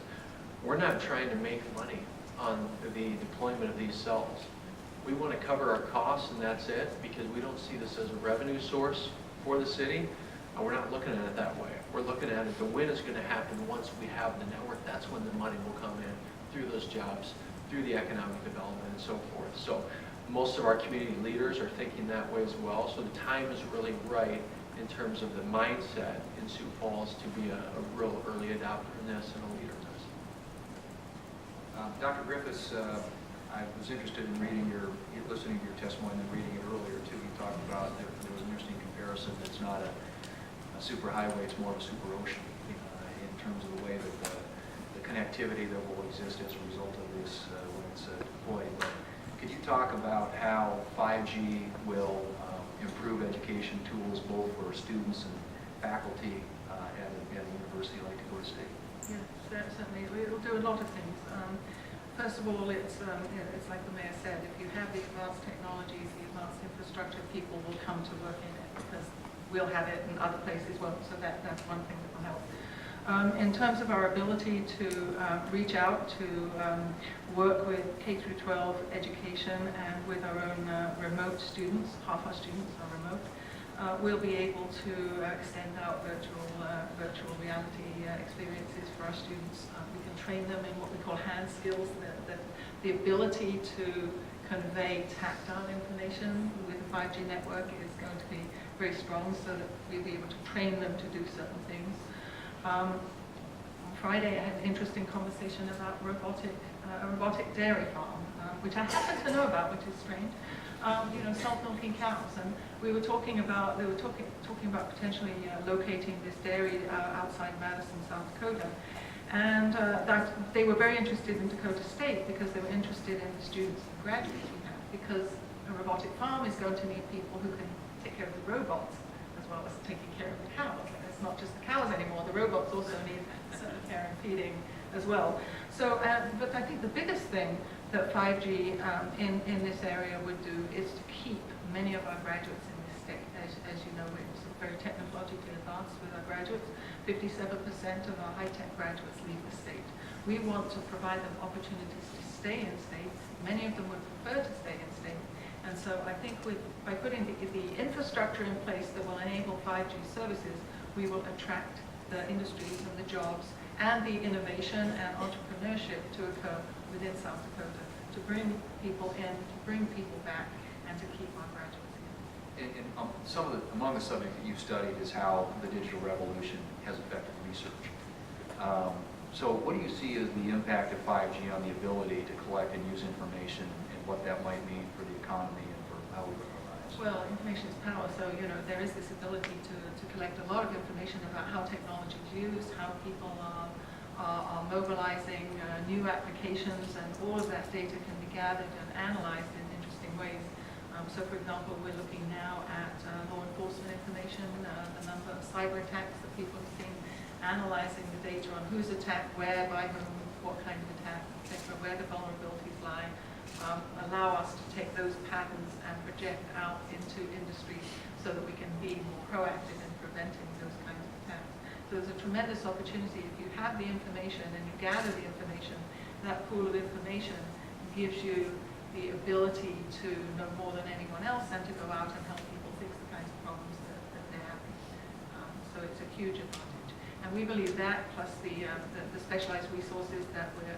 we're not trying to make money on the deployment of these cells. We want to cover our costs, and that's it, because we don't see this as a revenue source for the city. We're not looking at it that way. We're looking at it, the win is going to happen once we have the network. That's when the money will come in through those jobs, through the economic development, and so forth. So most of our community leaders are thinking that way as well. So the time is really right in terms of the mindset in Sioux Falls to be a real early adopter in this and a leader in this. Dr. Griffiths, I was interested in listening to your testimony and then reading it earlier too. You talked about there was an interesting comparison. It's not a super highway, it's more of a super ocean in terms of the way that the connectivity that will exist as a result of this when it's deployed. But could you talk about how 5G will improve education tools both for students and faculty at a university like Dakota State? Yes, certainly. It will do a lot of things. First of all, it's like the mayor said, if you have the advanced technologies, the advanced infrastructure, people will come to work in it because we'll have it and other places won't. So that's one thing that will help. In terms of our ability to reach out to work with K-12 education and with our own remote students, half our students are remote, we'll be able to extend out virtual reality experiences for our students. We can train them in what we call hand skills, the ability to convey tactile information with a 5G network is going to be very strong, so that we'll be able to train them to do certain things. On Friday, I had an interesting conversation about a robotic dairy farm, which I happen to know about, which is strange. Self-milking cows, and they were talking about potentially locating this dairy outside Madison, South Dakota, and that they were very interested in Dakota State because they were interested in the students and graduates we have, because a robotic farm is going to need people who can take care of the robots as well as taking care of the cows. And it's not just the cows anymore, the robots also need certain care and feeding as well. So, but I think the biggest thing that 5G in this area would do is to keep many of our graduates in this state. As you know, we're very technologically advanced with our graduates. 57% of our high-tech graduates leave the state. We want to provide them opportunities to stay in state. Many of them would prefer to stay in state. And so I think by putting the infrastructure in place that will enable 5G services, we will attract the industries and the jobs and the innovation and entrepreneurship to occur within South Dakota, to bring people in, to bring people back, and to keep our graduates in. And among the subjects that you've studied is how the digital revolution has affected research. So what do you see as the impact of 5G on the ability to collect and use information, and what that might mean for the economy and for how we live our lives? Well, information is power, so there is this ability to collect a lot of information about how technology is used, how people are mobilizing new applications, and all of that data can be gathered and analyzed in interesting ways. So, for example, we're looking now at law enforcement information, the number of cyber attacks that people have seen, analyzing the data on who's attacked, where, by whom, what kind of attack, etc., where the vulnerabilities lie, allow us to take those patterns and project out into industries so that we can be more proactive in preventing those kinds of attacks. So there's a tremendous opportunity. If you have the information and you gather the information, that pool of information gives you the ability to know more than anyone else and to go out and help people fix the kinds of problems that they're having. So it's a huge advantage. And we believe that, plus the specialized resources that we're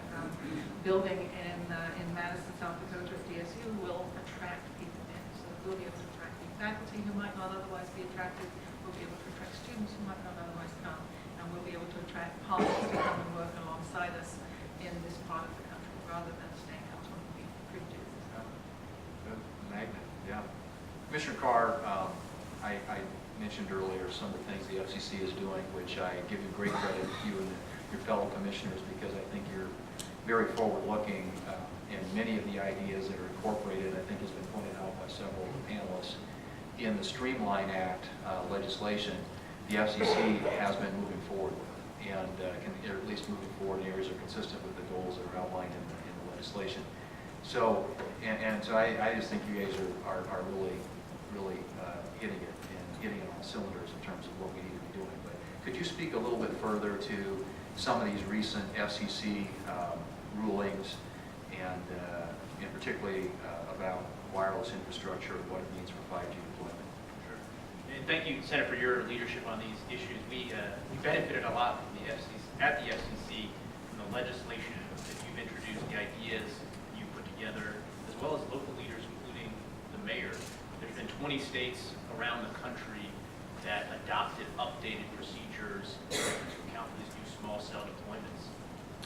building in Madison, South Dakota at DSU, will attract people in. So we'll be able to attract new faculty who might not otherwise be attracted. We'll be able to attract students who might not otherwise come. And we'll be able to attract partners to come and work alongside us in this part of the country, rather than staying out on the fringes. Magnet, yeah. Commissioner Carr, I mentioned earlier some of the things the FCC is doing, which I give you great credit, you and your fellow commissioners, because I think you're very forward-looking, and many of the ideas that are incorporated, I think has been pointed out by several of the panelists, in the Streamline Act legislation, the FCC has been moving forward with, and or at least moving forward in areas that are consistent with the goals that are outlined in the legislation. So, so I just think you guys are really hitting it and hitting it on cylinders in terms of what we need to be doing. But could you speak a little bit further to some of these recent FCC rulings, and particularly about wireless infrastructure and what it means for 5G deployment? Sure. And thank you, Senator, for your leadership on these issues. We benefited a lot from at the FCC from the legislation that you've introduced, the ideas you put together, as well as local leaders, including the mayor. There's been 20 states around the country that adopted updated procedures to account for these new small cell deployments.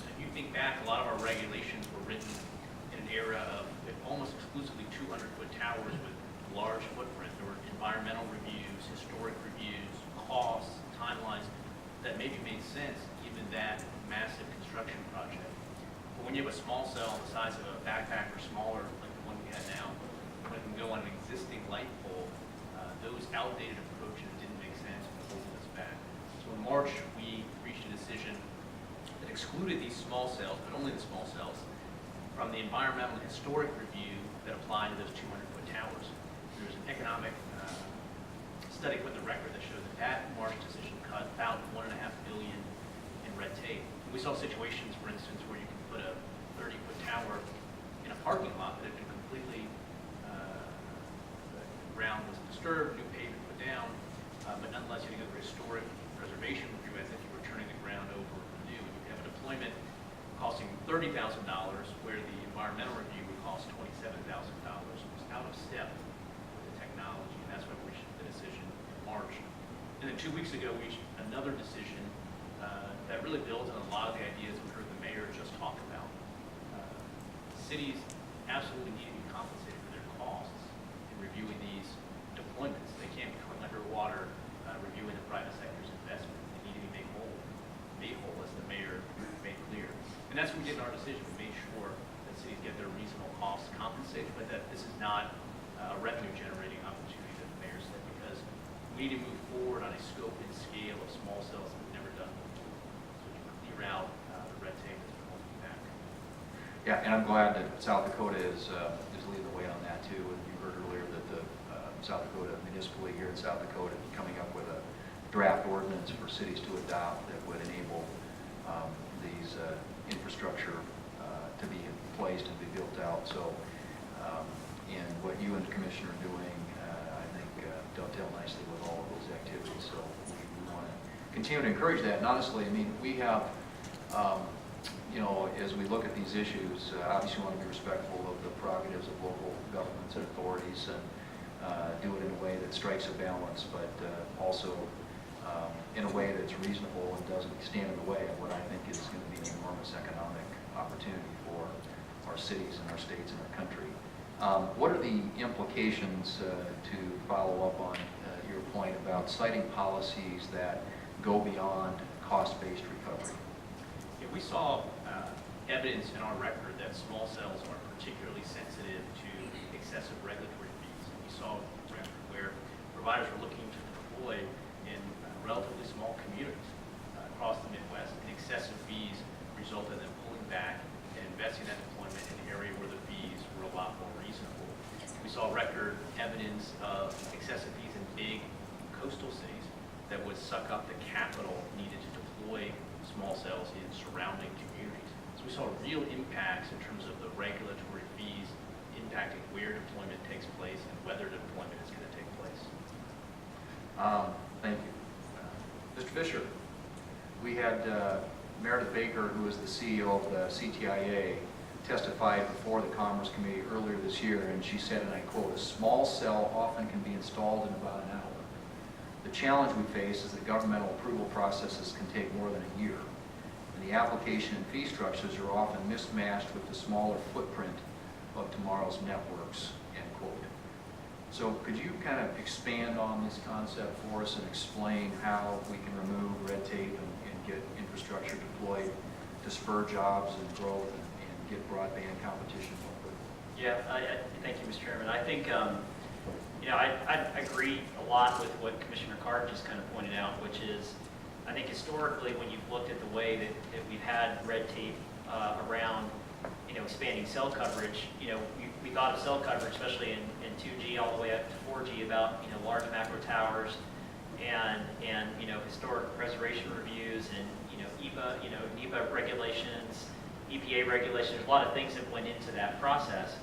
If you think back, a lot of our regulations were written in an era of almost exclusively 200-foot towers with large footprint. There were environmental reviews, historic reviews, costs, timelines that maybe made sense, given that massive construction project. But when you have a small cell the size of a backpack or smaller, like the one we have now, when it can go on an existing light pole, those outdated approaches didn't make sense and holding us back. So in March, we reached a decision that excluded these small cells, but only the small cells, from the environmental and historic review that applied to those 200-foot towers. There's an economic study put in the record that showed that March decision cut about $1.5 billion in red tape. And we saw situations, for instance, where you can put a 30-foot tower in a parking lot that had been completely ground was disturbed, new pavement put down, but nonetheless you had to go through historic preservation review as if you were turning the ground over new. You could have a deployment costing $30,000 where the environmental review would cost $27,000. It was out of step with the technology, and that's why we reached the decision in March. And then 2 weeks ago we reached another decision that really builds on a lot of the ideas we heard the mayor just talk about. Cities absolutely need to be compensated for their costs in reviewing these deployments. They can't be caught underwater reviewing the private sector's investment. They need to be made whole, as the mayor made clear. And that's what we did in our decision. We made sure that cities get their reasonable costs compensated, but that this is not a revenue-generating opportunity that the mayor said, because we need to move forward on a scope and scale of small cells that we've never done before. So we can clear out the red tape that's been holding back. Yeah, and I'm glad that South Dakota is leading the way on that too. And you heard earlier that the South Dakota municipally here in South Dakota, coming up with a draft ordinance for cities to adopt that would enable these infrastructure to be placed and be built out. So, and what you and the Commissioner are doing, I think, dovetail nicely with all of those activities. So we want to continue to encourage that. And honestly, I mean, we have, you know, as we look at these issues, obviously we want to be respectful of the prerogatives of local governments and authorities and do it in a way that strikes a balance, but also in a way that's reasonable and doesn't stand in the way of what I think is going to be an enormous economic opportunity for our cities and our states and our country. What are the implications, to follow up on your point about citing policies that go beyond cost-based recovery? Yeah, we saw evidence in our record that small cells are particularly sensitive to excessive regulatory fees. We saw a record where providers were looking to deploy in relatively small communities across the Midwest, and excessive fees resulted in them pulling back and investing that deployment in an area where the fees were a lot more reasonable. We saw record evidence of excessive fees in big coastal cities that would suck up the capital needed to deploy small cells in surrounding communities. So we saw real impacts in terms of the regulatory fees impacting where deployment takes place and whether deployment is going to take place. Thank you. Mr. Fisher, we had Meredith Baker, who is the CEO of the CTIA, testified before the Commerce Committee earlier this year, and she said, and I quote, "A small cell often can be installed in about an hour. The challenge we face is that governmental approval processes can take more than a year, and the application and fee structures are often mismatched with the smaller footprint of tomorrow's networks," end quote. So could you kind of expand on this concept for us and explain how we can remove red tape and get infrastructure deployed to spur jobs and growth and get broadband competition more quickly? Yeah, thank you, Mr. Chairman. I think, you know, I agree a lot with what Commissioner Carr just kind of pointed out, which is, I think historically, when you've looked at the way that we've had red tape around, you know, expanding cell coverage, you know, we thought of cell coverage, especially in 2G all the way up to 4G, about, you know, large macro towers and you know, historic preservation reviews and, you know, NEPA regulations, EPA regulations. There's a lot of things that went into that process.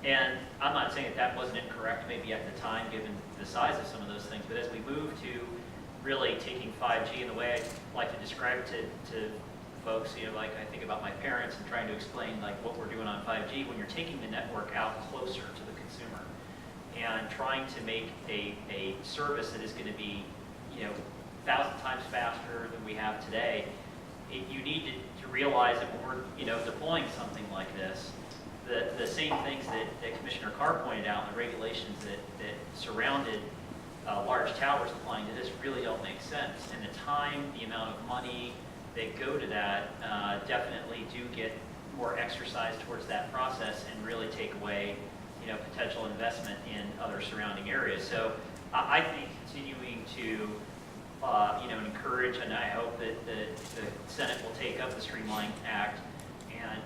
And I'm not saying that wasn't incorrect maybe at the time, given the size of some of those things, but as we move to really taking 5G in the way I like to describe it to folks, you know, like I think about my parents and trying to explain like what we're doing on 5G, when you're taking the network out closer to the consumer and trying to make a service that is going to be, you know, 1,000 times faster than we have today, you need to realize that when we're, you know, deploying something like this, the same things that Commissioner Carr pointed out, and the regulations that surrounded large towers applying to this really don't make sense. And the time, the amount of money that go to that definitely do get more exercise towards that process and really take away, you know, potential investment in other surrounding areas. So I think continuing to, you know, encourage, and I hope that the Senate will take up the Streamline Act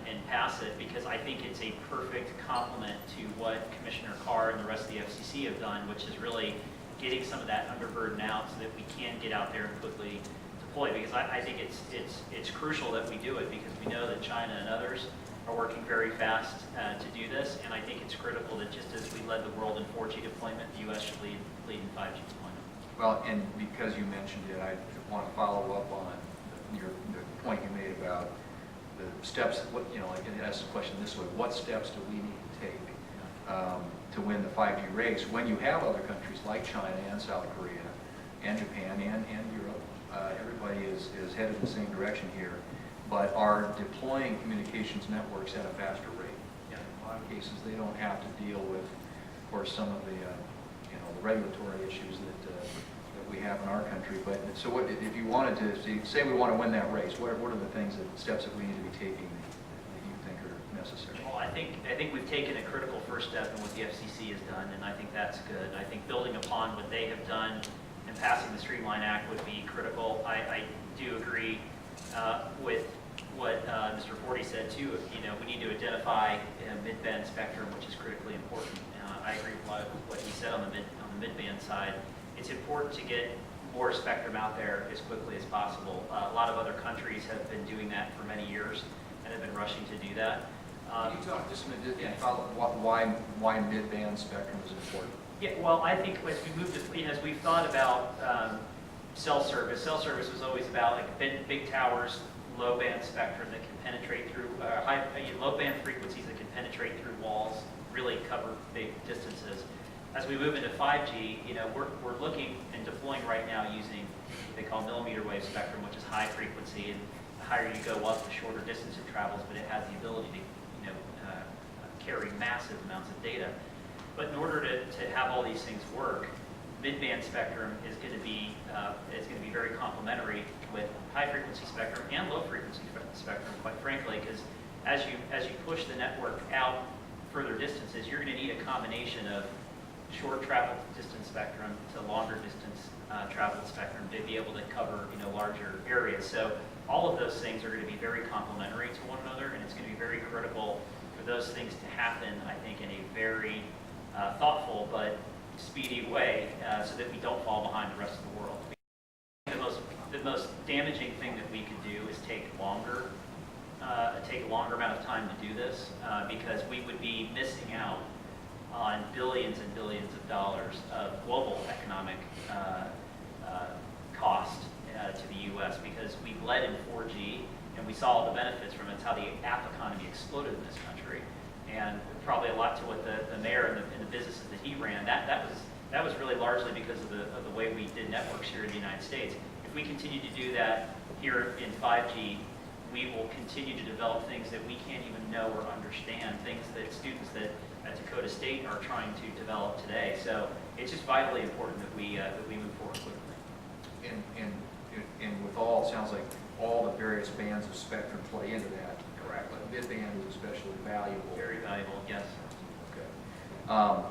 and pass it, because I think it's a perfect complement to what Commissioner Carr and the rest of the FCC have done, which is really getting some of that underburden out so that we can get out there and quickly deploy. Because I think it's crucial that we do it, because we know that China and others are working very fast to do this, and I think it's critical that just as we led the world in 4G deployment, the U.S. should lead in 5G deployment. Well, and because you mentioned it, I want to follow up on the point you made about the steps. What, you know, I can ask the question this way: what steps do we need to take to win the 5G race when you have other countries like China and South Korea and Japan and Europe? Everybody is headed in the same direction here, but are deploying communications networks at a faster rate. And in a lot of cases, they don't have to deal with, of course, some of the you know, the regulatory issues that we have in our country. But so, what if you wanted to say we want to win that race? What are the things, steps that we need to be taking that you think are necessary? Well, I think we've taken a critical first step in what the FCC has done, and I think that's good. I think building upon what they have done and passing the Streamline Act would be critical. I do agree with what Mr. Forty said too. You know, we need to identify mid-band spectrum, which is critically important. I agree with a lot of what he said on the the mid-band side, it's important to get more spectrum out there as quickly as possible. A lot of other countries have been doing that for many years and have been rushing to do that. Can you talk just a minute, why mid-band spectrum is important? Yeah, well, I think as we move to, as we've thought about cell service was always about like big towers, low band spectrum that can penetrate through low band frequencies that can penetrate through walls, really cover big distances. As we move into 5G, we're looking and deploying right now using what they call millimeter wave spectrum, which is high frequency, and the higher you go up, the shorter distance it travels, but it has the ability to carry massive amounts of data. But in order to have all these things work, mid-band spectrum is going to be very complementary with high-frequency spectrum and low-frequency spectrum, quite frankly, because as you push the network out further distances, you're going to need a combination of short travel distance spectrum to longer distance travel spectrum to be able to cover larger areas. So all of those things are going to be very complementary to one another, and it's going to be very critical for those things to happen, I think, in a very thoughtful but speedy way, so that we don't fall behind the rest of the world. The most damaging thing that we could do is take a longer amount of time to do this, because we would be missing out on billions and billions of dollars of global economic cost to the U.S. because we led in 4G and we saw all the benefits from it. It's how the app economy exploded in this country, and probably a lot to what the mayor and the businesses that he ran. That was really largely because of the way we did networks here in the United States. If we continue to do that here in 5G, we will continue to develop things that we can't even know or understand, things that students at Dakota State are trying to develop today. So it's just vitally important that we move forward quickly. And with all, it sounds like all the various bands of spectrum play into that. Correct. But mid-band is especially valuable. Very valuable, yes. Okay.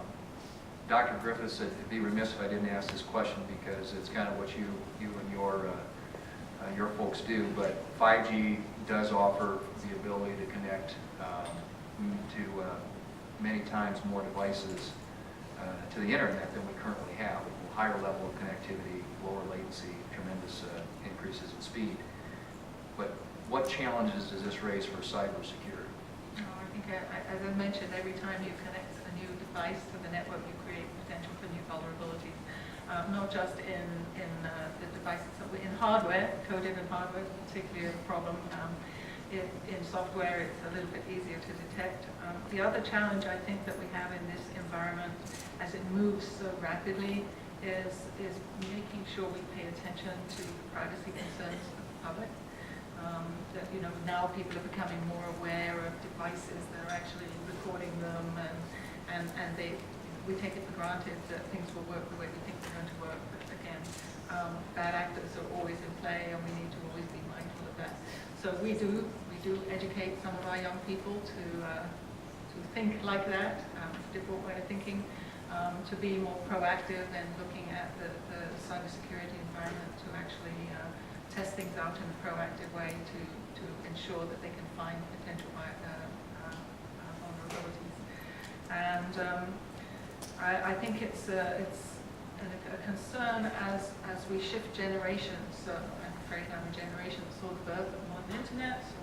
Dr. Griffiths, it'd be remiss if I didn't ask this question because it's kind of what you and your folks do, but 5G does offer the ability to connect to many times more devices to the internet than we currently have. A higher level of connectivity, lower latency, tremendous increases in speed. But what challenges does this raise for cybersecurity? I think, as I mentioned, every time you connect a new device to the network, you create potential for new vulnerabilities. Not just in the devices, in hardware, coded in hardware is particularly a problem. In software, it's a little bit easier to detect. The other challenge I think that we have in this environment, as it moves so rapidly, is making sure we pay attention to the privacy concerns of the public. That now people are becoming more aware of devices that are actually recording them, and we take it for granted that things will work the way we think they're going to work. But again, bad actors are always in play, and we need to always be mindful of that. So we do educate some of our young people to think like that, different way of thinking, to be more proactive and looking at the cybersecurity environment, to actually test things out in a proactive way to ensure that they can find potential vulnerabilities. And I think it's a concern as we shift generations. I'm afraid I'm a generation that saw the birth of modern internet, so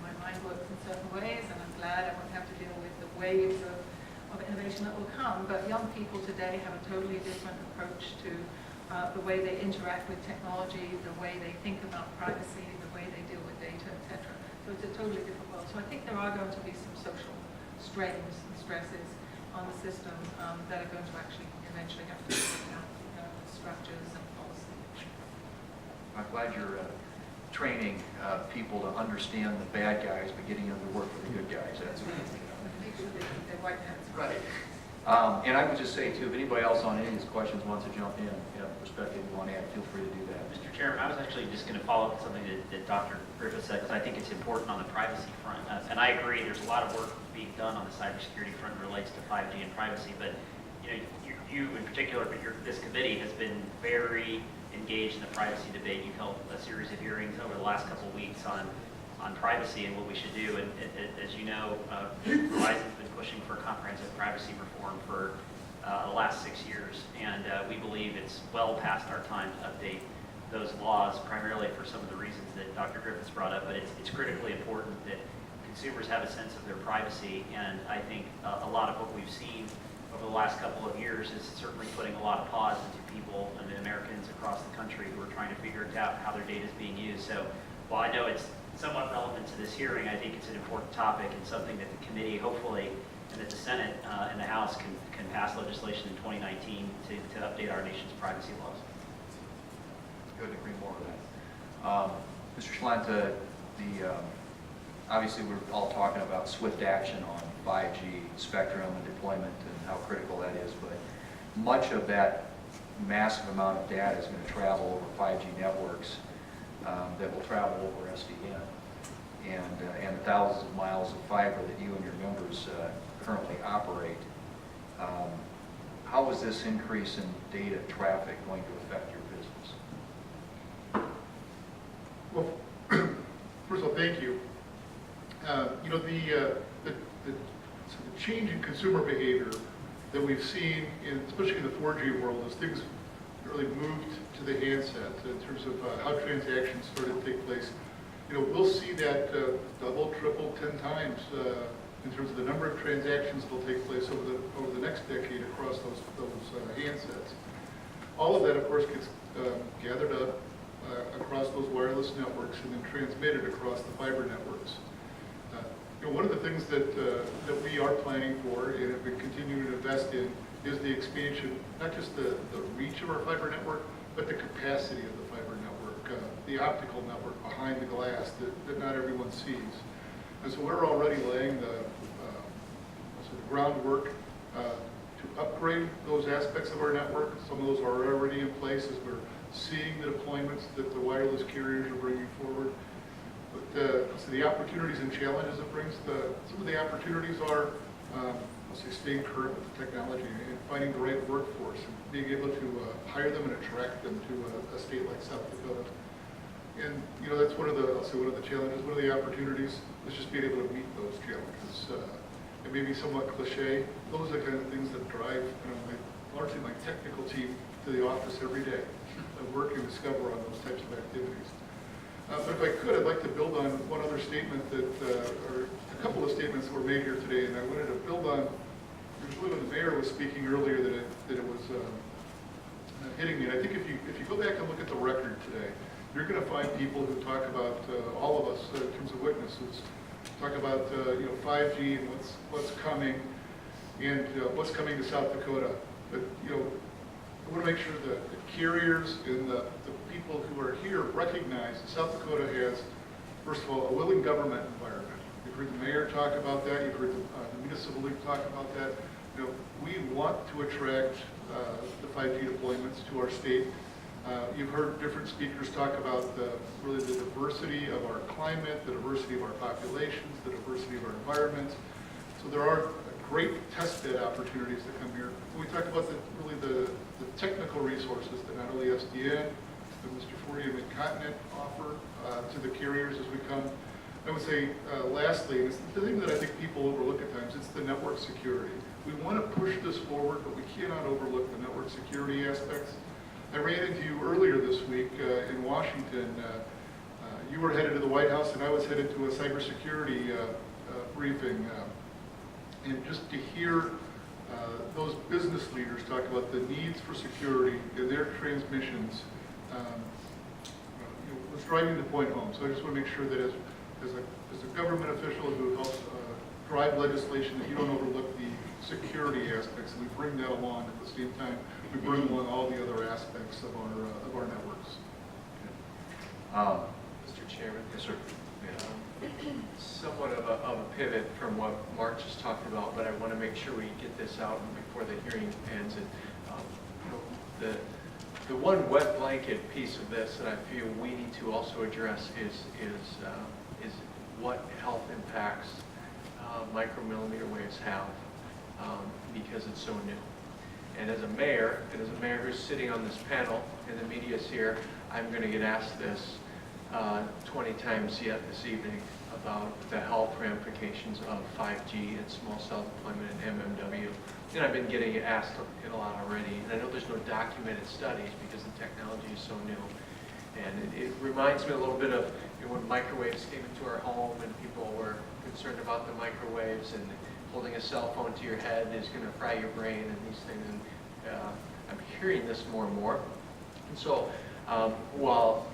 my mind works in certain ways, and I'm glad I won't have to deal with the waves of innovation that will come. But young people today have a totally different approach to the way they interact with technology, the way they think about privacy, the way they deal with data, etc. So it's a totally different world. So I think there are going to be some social strains and stresses on the system that are going to actually eventually have to be taken out, structures and policy. I'm glad you're training people to understand the bad guys, but getting them to work for the good guys. That's Make sure they keep their white hats. right. And I would just say, too, if anybody else on any of these questions wants to jump in, perspective you want to add, feel free to do that. Mr. Chairman, I was actually just going to follow up with something that Dr. Griffith said, because I think it's important on the privacy front. And I agree, there's a lot of work being done on the cybersecurity front relates to 5G and privacy, but you in particular, but this committee has been very engaged in the privacy debate. You've held a series of hearings over the last couple of weeks on privacy and what we should do. And as you know, Verizon's been pushing for comprehensive privacy reform for the last 6 years. And we believe it's well past our time to update those laws, primarily for some of the reasons that Dr. Griffiths brought up, but it's critically important that consumers have a sense of their privacy, and I think a lot of what we've seen over the last couple of years is certainly putting a lot of pause into people and Americans across the country who are trying to figure out how their data is being used. So while I know it's somewhat relevant to this hearing, I think it's an important topic and something that the committee, hopefully, and that the Senate and the House can pass legislation in 2019 to update our nation's privacy laws. Couldn't agree more with that. Mr. Schlanta, obviously we're all talking about swift action on 5G spectrum and deployment and how critical that is, but much of that massive amount of data is going to travel over 5G networks that will travel over SDN and the thousands of miles of fiber that you and your members currently operate. How is this increase in data traffic going to affect your business? Well, first of all, thank you. You know, so the change in consumer behavior that we've seen, especially in the 4G world, as things really moved to the handset in terms of how transactions started to take place. You know, we'll see that double, triple, 10 times in terms of the number of transactions that will take place over the next decade across those handsets. All of that, of course, gets gathered up across those wireless networks and then transmitted across the fiber networks. You know, one of the things that we are planning for and have been continuing to invest in is the expansion, not just the reach of our fiber network, but the capacity of the fiber network, the optical network behind the glass that not everyone sees. And so we're already laying the groundwork to upgrade those aspects of our network. Some of those are already in place as we're seeing the deployments that the wireless carriers are bringing forward. But so the opportunities and challenges it brings, some of the opportunities are, let's say, staying current with the technology and finding the right workforce and being able to hire them and attract them to a state like South Dakota. And you know, that's one of the challenges. One of the opportunities is just being able to meet those challenges. It may be somewhat cliche. Those are the kind of things that drive, largely my technical team to the office every day, work and discover on those types of activities. But if I could, I'd like to build on one other statement or a couple of statements that were made here today, and I wanted to build on, it was really when the mayor was speaking earlier that it was hitting me. And I think if you go back and look at the record today, you're going to find people who talk about, all of us in terms of witnesses, talk about 5G and what's coming and what's coming to South Dakota. But I want to make sure that the carriers and the people who are here recognize that South Dakota has, first of all, a willing government environment. You've heard the mayor talk about that. You've heard the municipal league talk about that. We want to attract the 5G deployments to our state. You've heard different speakers talk about really the diversity of our climate, the diversity of our populations, the diversity of our environments. So there are great test bed opportunities that come here. We talk about the technical resources that not only SDN, but Mr. Fourier and Mid-Continent offer to the carriers as we come. I would say, lastly, it's the thing that I think people overlook at times, it's the network security. We want to push this forward, but we cannot overlook the network security aspects. I ran into you earlier this week in Washington. You were headed to the White House, and I was headed to a cybersecurity briefing. And just to hear those business leaders talk about the needs for security in their transmissions was driving the point home. So I just want to make sure that as a government official who helps drive legislation, that you don't overlook the security aspects, and we bring that along at the same time. We bring along all the other aspects of our networks. Mr. Chairman? Yes, sir. Somewhat of a pivot from what Mark just talked about, but I want to make sure we get this out before the hearing ends. And the one wet blanket piece of this that I feel we need to also address is what health impacts micromillimeter waves have, because it's so new. And as a mayor who's sitting on this panel, and the media's here, I'm going to get asked this 20 times yet this evening about the health ramifications of 5G and small cell deployment in MMW. And I've been getting asked it a lot already. And I know there's no documented studies because the technology is so new. And it reminds me a little bit of when microwaves came into our home and people were concerned about the microwaves and holding a cell phone to your head is going to fry your brain and these things. And I'm hearing this more and more. And so while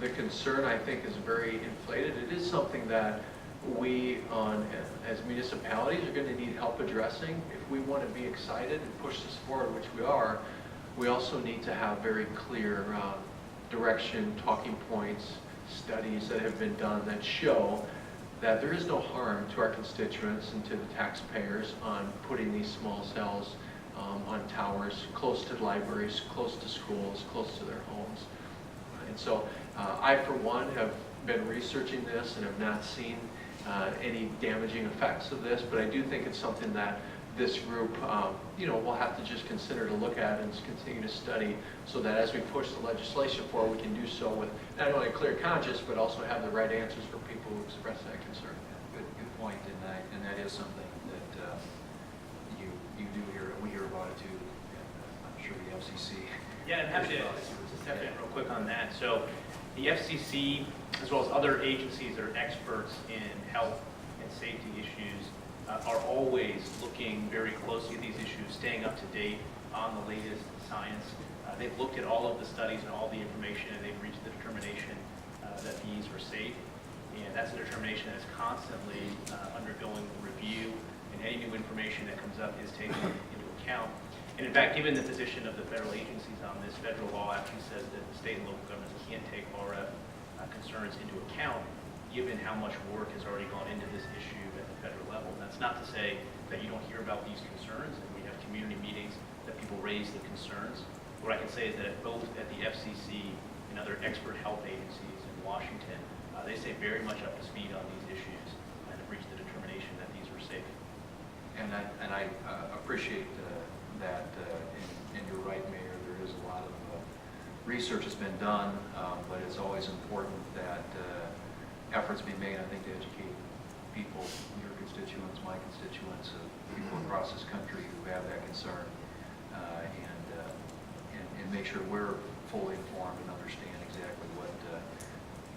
the concern, I think, is very inflated, it is something that we, as municipalities, are going to need help addressing. If we want to be excited and push this forward, which we are, we also need to have very clear direction, talking points, studies that have been done that show that there is no harm to our constituents and to the taxpayers on putting these small cells on towers close to libraries, close to schools, close to their homes. And so I, for one, have been researching this and have not seen any damaging effects of this, but I do think it's something that this group, will have to just consider to look at and continue to study so that as we push the legislation forward, we can do so with not only a clear conscience, but also have the right answers for people who express that concern. Good point, and that is something that you do hear, and we hear about it too, and I'm sure the FCC. Yeah, I'm happy to step in real quick on that. So the FCC, as well as other agencies that are experts in health and safety issues, are always looking very closely at these issues, staying up to date on the latest science. They've looked at all of the studies and all the information, and they've reached the determination that these are safe. And that's a determination that's constantly undergoing review, and any new information that comes up is taken into account. And in fact, given the position of the federal agencies on this, federal law actually says that the state and local governments can't take RF concerns into account, given how much work has already gone into this issue at the federal level. And that's not to say that you don't hear about these concerns, and we have community meetings that people raise the concerns. What I can say is that both at the FCC and other expert health agencies in Washington, they stay very much up to speed on these issues and have reached the determination that these are safe. And I appreciate that, and you're right, Mayor, there is a lot of research that's been done, but it's always important that efforts be made, I think, to educate people, your constituents, my constituents, people across this country who have that concern, and make sure we're fully informed and understand exactly what,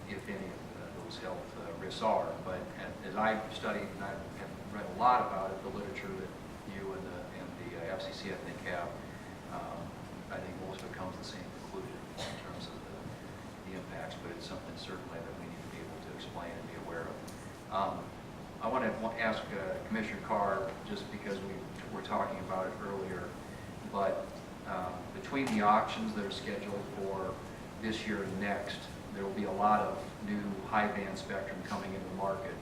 if any, of those health risks are. But as I've studied, and I've read a lot about it, the literature that you and the FCC, I think, have, I think most of it comes to the same conclusion in terms of the impacts, but it's something certainly that we need to be able to explain and be aware of. I want to ask Commissioner Carr, just because we were talking about it earlier, but between the auctions that are scheduled for this year and next, there will be a lot of new high-band spectrum coming into the market.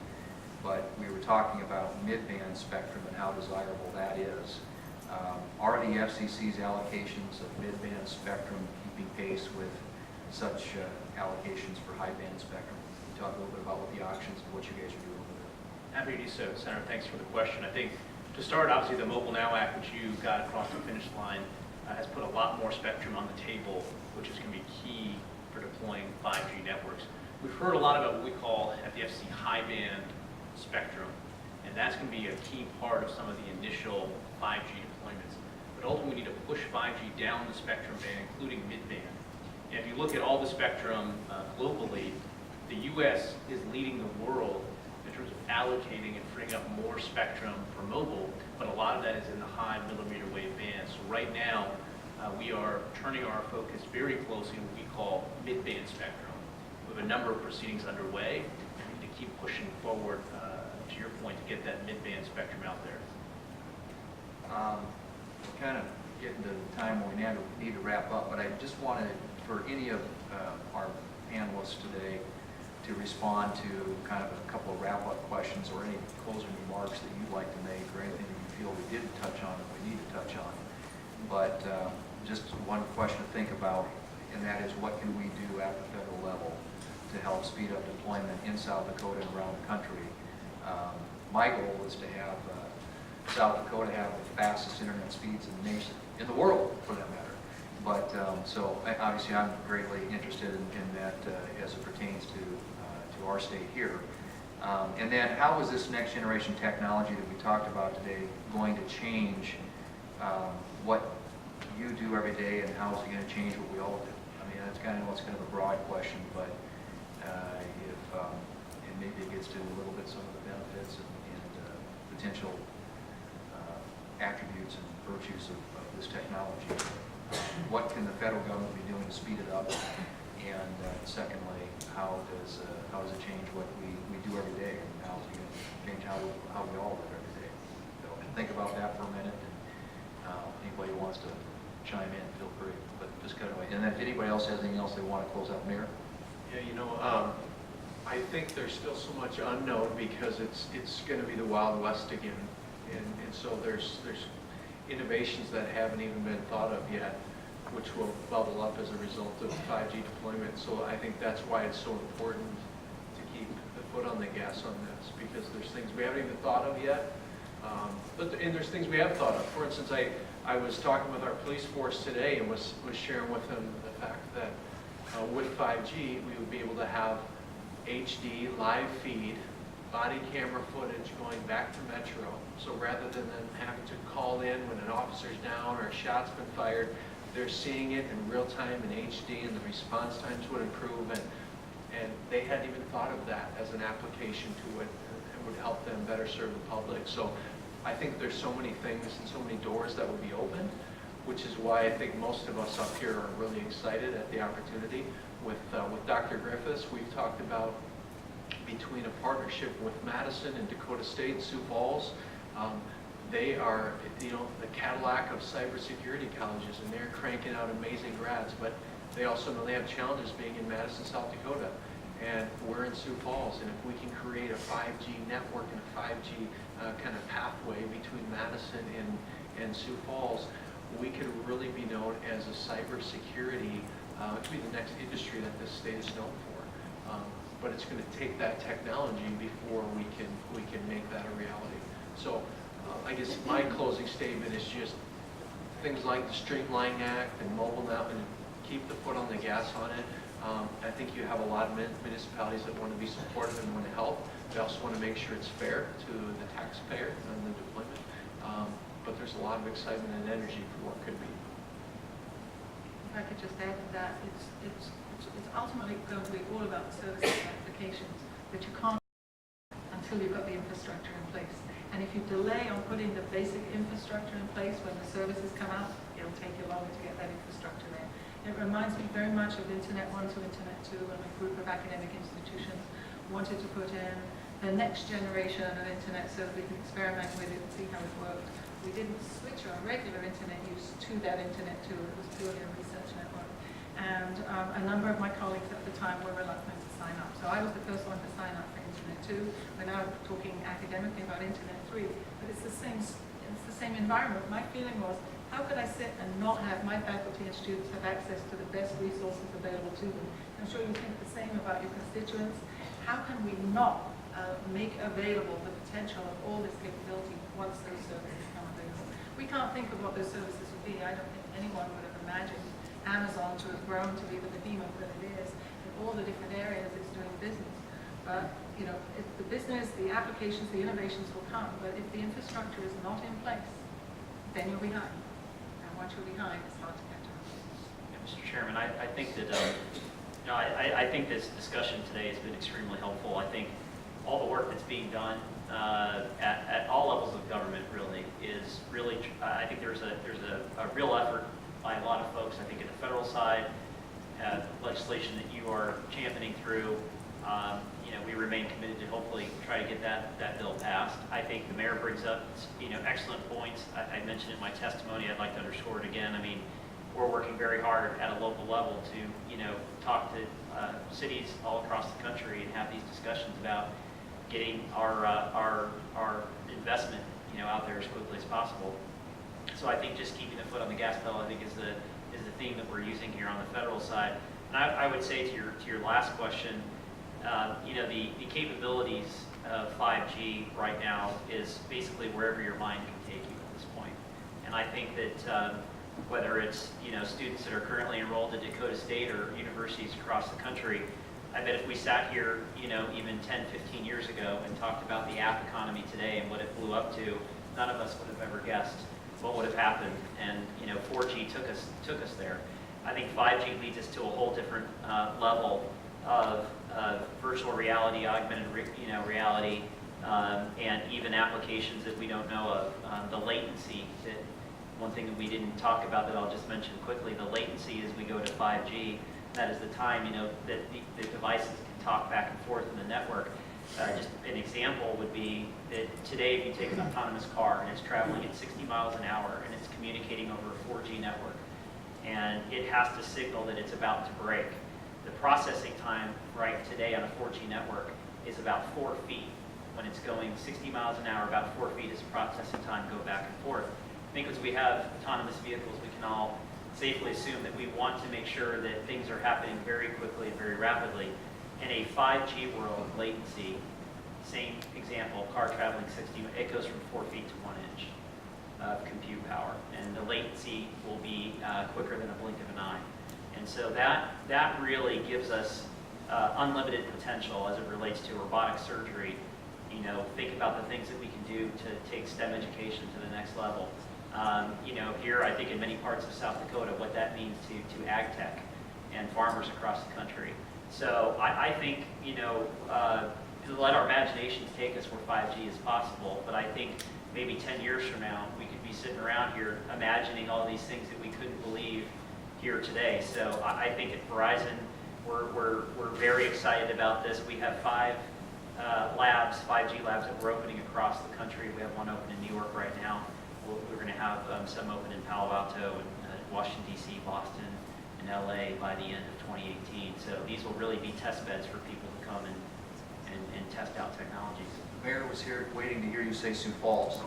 But we were talking about mid-band spectrum and how desirable that is. Are the FCC's allocations of mid-band spectrum keeping pace with such allocations for high-band spectrum? Can you talk a little bit about what the auctions and what you guys are doing with it? Happy to do so, Senator. Thanks for the question. I think to start, obviously, the Mobile Now Act, which you got across the finish line, has put a lot more spectrum on the table, which is going to be key for deploying 5G networks. We've heard a lot about what we call at the FCC high-band spectrum, and that's going to be a key part of some of the initial 5G deployments. But ultimately, we need to push 5G down the spectrum band, including mid-band. And if you look at all the spectrum globally, the U.S. is leading the world in terms of allocating and freeing up more spectrum for mobile, but a lot of that is in the high millimeter wave band. So right now, we are turning our focus very closely on what we call mid-band spectrum. We have a number of proceedings underway, and we need to keep pushing forward, to your point, to get that mid-band spectrum out there. We're kind of getting to the time when we need to wrap up, but I just wanted, for any of our panelists today, to respond to kind of a couple of wrap-up questions or any closing remarks that you'd like to make, or anything that you feel we didn't touch on that we need to touch on. But just one question to think about, and that is, what can we do at the federal level to help speed up deployment in South Dakota and around the country? My goal is to have South Dakota have the fastest internet speeds in the nation, in the world for that matter. But And so obviously I'm greatly interested in that as it pertains to our state here. And then how is this next generation technology that we talked about today going to change what you do every day, and how is it going to change what we all do? I mean, that's kind of a broad question, but and maybe it gets to a little bit some of the benefits and potential attributes and virtues of this technology. What can the federal government be doing to speed it up? And secondly, how does it change what we do every day, and how is it going to change how we all live every day? So think about that for a minute, and anybody who wants to chime in, feel free. But just kind of, and then if anybody else has anything else they want to close out, Mayor? Yeah, I think there's still so much unknown because it's going to be the Wild West again, and so there's innovations that haven't even been thought of yet, which will bubble up as a result of 5G deployment. So I think that's why it's so important to keep the foot on the gas on this, because there's things we haven't even thought of yet, and there's things we have thought of. For instance, I was talking with our police force today and was sharing with them the fact that with 5G we would be able to have HD live feed body camera footage going back to Metro. So rather than them having to call in when an officer's down or a shot's been fired, they're seeing it in real time in HD, and the response times would improve, and they hadn't even thought of that as an application to it, and would help them better serve the public. So I think there's so many things and so many doors that would be opened, which is why I think most of us up here are really excited at the opportunity. With Dr. Griffiths, we've talked about between a partnership with Madison and Dakota State and Sioux Falls. They are, the Cadillac of cybersecurity colleges, and they're cranking out amazing grads, but they also know they have challenges being in Madison, South Dakota, and we're in Sioux Falls, and if we can create a 5G network and a 5G kind of pathway between Madison and Sioux Falls, we could really be known as a cybersecurity, it could be the next industry that this state is known for. But it's going to take that technology before we can make that a reality. So I guess my closing statement is just things like the Streamlining Act and mobile now, and keep the foot on the gas on it. I think you have a lot of municipalities that want to be supportive and want to help. They also want to make sure it's fair to the taxpayer and the deployment. But there's a lot of excitement and energy for what could be. If I could just add to that, it's ultimately going to be all about services and applications that you can't until you've got the infrastructure in place. And if you delay on putting the basic infrastructure in place when the services come out, it'll take you longer to get that infrastructure in. It reminds me very much of Internet 1 to Internet 2, when a group of academic institutions wanted to put in the next generation of Internet so that we can experiment with it and see how it worked. We didn't switch our regular Internet use to that Internet 2. It was purely a research network. And a number of my colleagues at the time were reluctant to sign up. So I was the first one to sign up for Internet 2. We're now talking academically about Internet 3, but it's the same environment. My feeling was, how could I sit and not have my faculty and students have access to the best resources available to them? I'm sure you think the same about your constituents. How can we not make available the potential of all this capability once those services come available? We can't think of what those services would be. I don't think anyone would have imagined Amazon to have grown to be the behemoth that it is in all the different areas it's doing business. But if the business, the applications, the innovations will come. But if the infrastructure is not in place, then you're behind. And once you're behind, it's hard to catch up. Yeah, Mr. Chairman, I think that I think this discussion today has been extremely helpful. I think all the work that's being done at all levels of government is really. I think there's a real effort by a lot of folks. I think at the federal side, legislation that you are championing through. We remain committed to hopefully try to get that bill passed. I think the mayor brings up excellent points. I mentioned in my testimony. I'd like to underscore it again. I mean, we're working very hard at a local level to talk to cities all across the country and have these discussions about getting our investment out there as quickly as possible. So I think just keeping the foot on the gas pedal, I think, is the theme that we're using here on the federal side. And I would say to your last question, the capabilities of 5G right now is basically wherever your mind can take you at this point. And I think that whether it's, students that are currently enrolled at Dakota State or universities across the country. I bet if we sat here, even 10, 15 years ago and talked about the app economy today and what it blew up to, none of us would have ever guessed what would have happened. And, 4G took us there. I think 5G leads us to a whole different level of virtual reality, augmented reality, and even applications that we don't know of. The latency, one thing that we didn't talk about that I'll just mention quickly, the latency as we go to 5G, that is the time, that the devices can talk back and forth in the network. Just an example would be that today if you take an autonomous car and it's traveling at 60 miles an hour and it's communicating over a 4G network, and it has to signal that it's about to break. The processing time right today on a 4G network is about 4 feet. When it's going 60 miles an hour, about 4 feet is processing time, go back and forth. I think as we have autonomous vehicles, we can all safely assume that we want to make sure that things are happening very quickly and very rapidly. In a 5G world, latency, same example, car traveling 60, it goes from 4 feet to 1 inch of compute power. And the latency will be quicker than a blink of an eye. And so that really gives us unlimited potential as it relates to robotic surgery. Think about the things that we can do to take STEM education to the next level. Here, I think in many parts of South Dakota, what that means to ag tech and farmers across the country. So I think, let our imaginations take us where 5G is possible, but I think maybe 10 years from now, we could be sitting around here imagining all these things that we couldn't believe here today. So I think at Verizon, we're very excited about this. We have 5 labs, 5G labs that we're opening across the country. We have one open in New York right now. We're going to have some open in Palo Alto and Washington, D.C., Boston, and L.A. by the end of 2018. So these will really be test beds for people to come and test out technologies. The mayor was here waiting to hear you say Sioux Falls.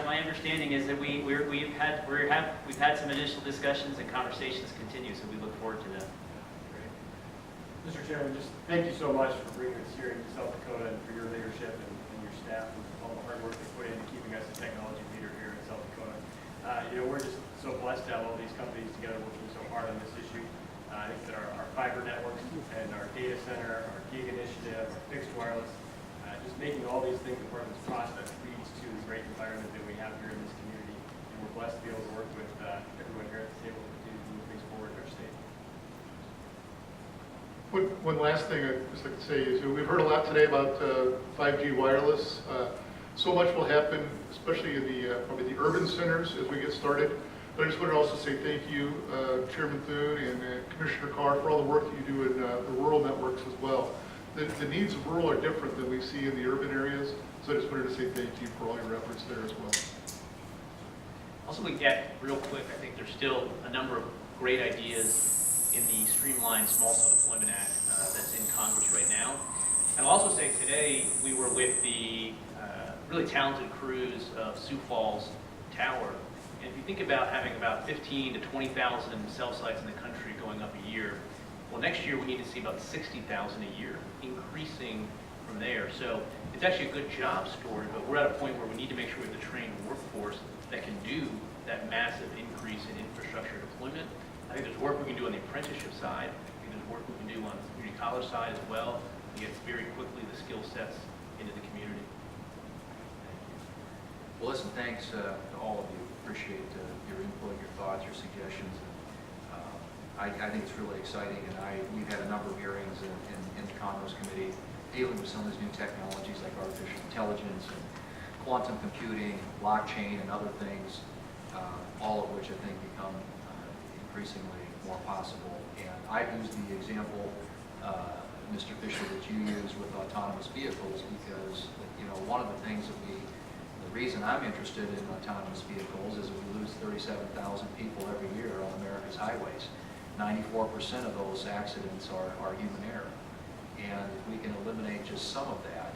My understanding is that we've had some initial discussions and conversations continue, so we look forward to them. Mr. Chairman, just thank you so much for bringing this hearing to South Dakota and for your leadership and your staff and all the hard work they put into keeping us a technology leader here in South Dakota. We're just so blessed to have all these companies together working so hard on this issue. I think that our fiber networks and our data center, our gig initiative, our fixed wireless, just making all these things a part of this process leads to the great environment that we have here in this community. And we're blessed to be able to work with everyone here at the table to continue to move things forward in our state. One last thing I'd just like to say is we've heard a lot today about 5G wireless. So much will happen, especially in probably the urban centers as we get started. But I just wanted to also say thank you, Chairman Thune and Commissioner Carr, for all the work that you do in the rural networks as well. The needs of rural are different than we see in the urban areas, so I just wanted to say thank you for all your efforts there as well. Also, real quick, I think there's still a number of great ideas in the Streamlined Small Cell Deployment Act that's in Congress right now. And I'll also say today we were with the really talented crews of Sioux Falls Tower. And if you think about having about 15 to 20,000 cell sites in the country going up a year, well, next year we need to see about 60,000 a year, increasing from there. So it's actually a good job story, but we're at a point where we need to make sure we have the trained workforce that can do that massive increase in infrastructure deployment. I think there's work we can do on the apprenticeship side. I think there's work we can do on the community college side as well to get very quickly the skill sets into the community. Well, listen, thanks to all of you. Appreciate your input, your thoughts, your suggestions. I think it's really exciting, and we've had a number of hearings in the Commerce Committee dealing with some of these new technologies like artificial intelligence and quantum computing, blockchain, and other things, all of which I think become increasingly more possible. And I've used the example, Mr. Fisher, that you use with autonomous vehicles because, one of the things that the reason I'm interested in autonomous vehicles is that we lose 37,000 people every year on America's highways. 94% of those accidents are human error. And if we can eliminate just some of that,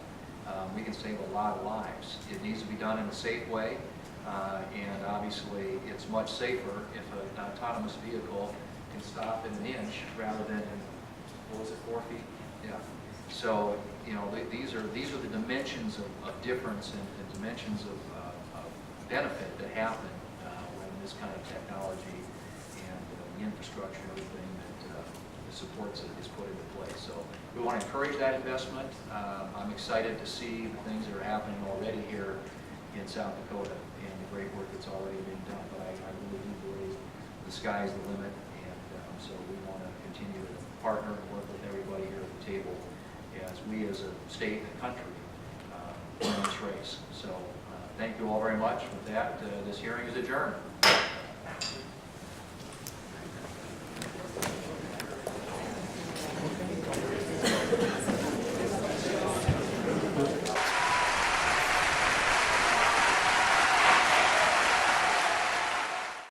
we can save a lot of lives. It needs to be done in a safe way, and obviously it's much safer if an autonomous vehicle can stop in an inch rather than in, 4 feet? Yeah. So, these are the dimensions of difference and dimensions of benefit that happen when this kind of technology and the infrastructure and everything that supports it is put into place. So we want to encourage that investment. I'm excited to see the things that are happening already here in South Dakota and the great work that's already being done. But I really do believe the sky's the limit, and so we want to continue to partner and work with everybody here at the table as we as a state and country win this race. So thank you all very much. With that, this hearing is adjourned.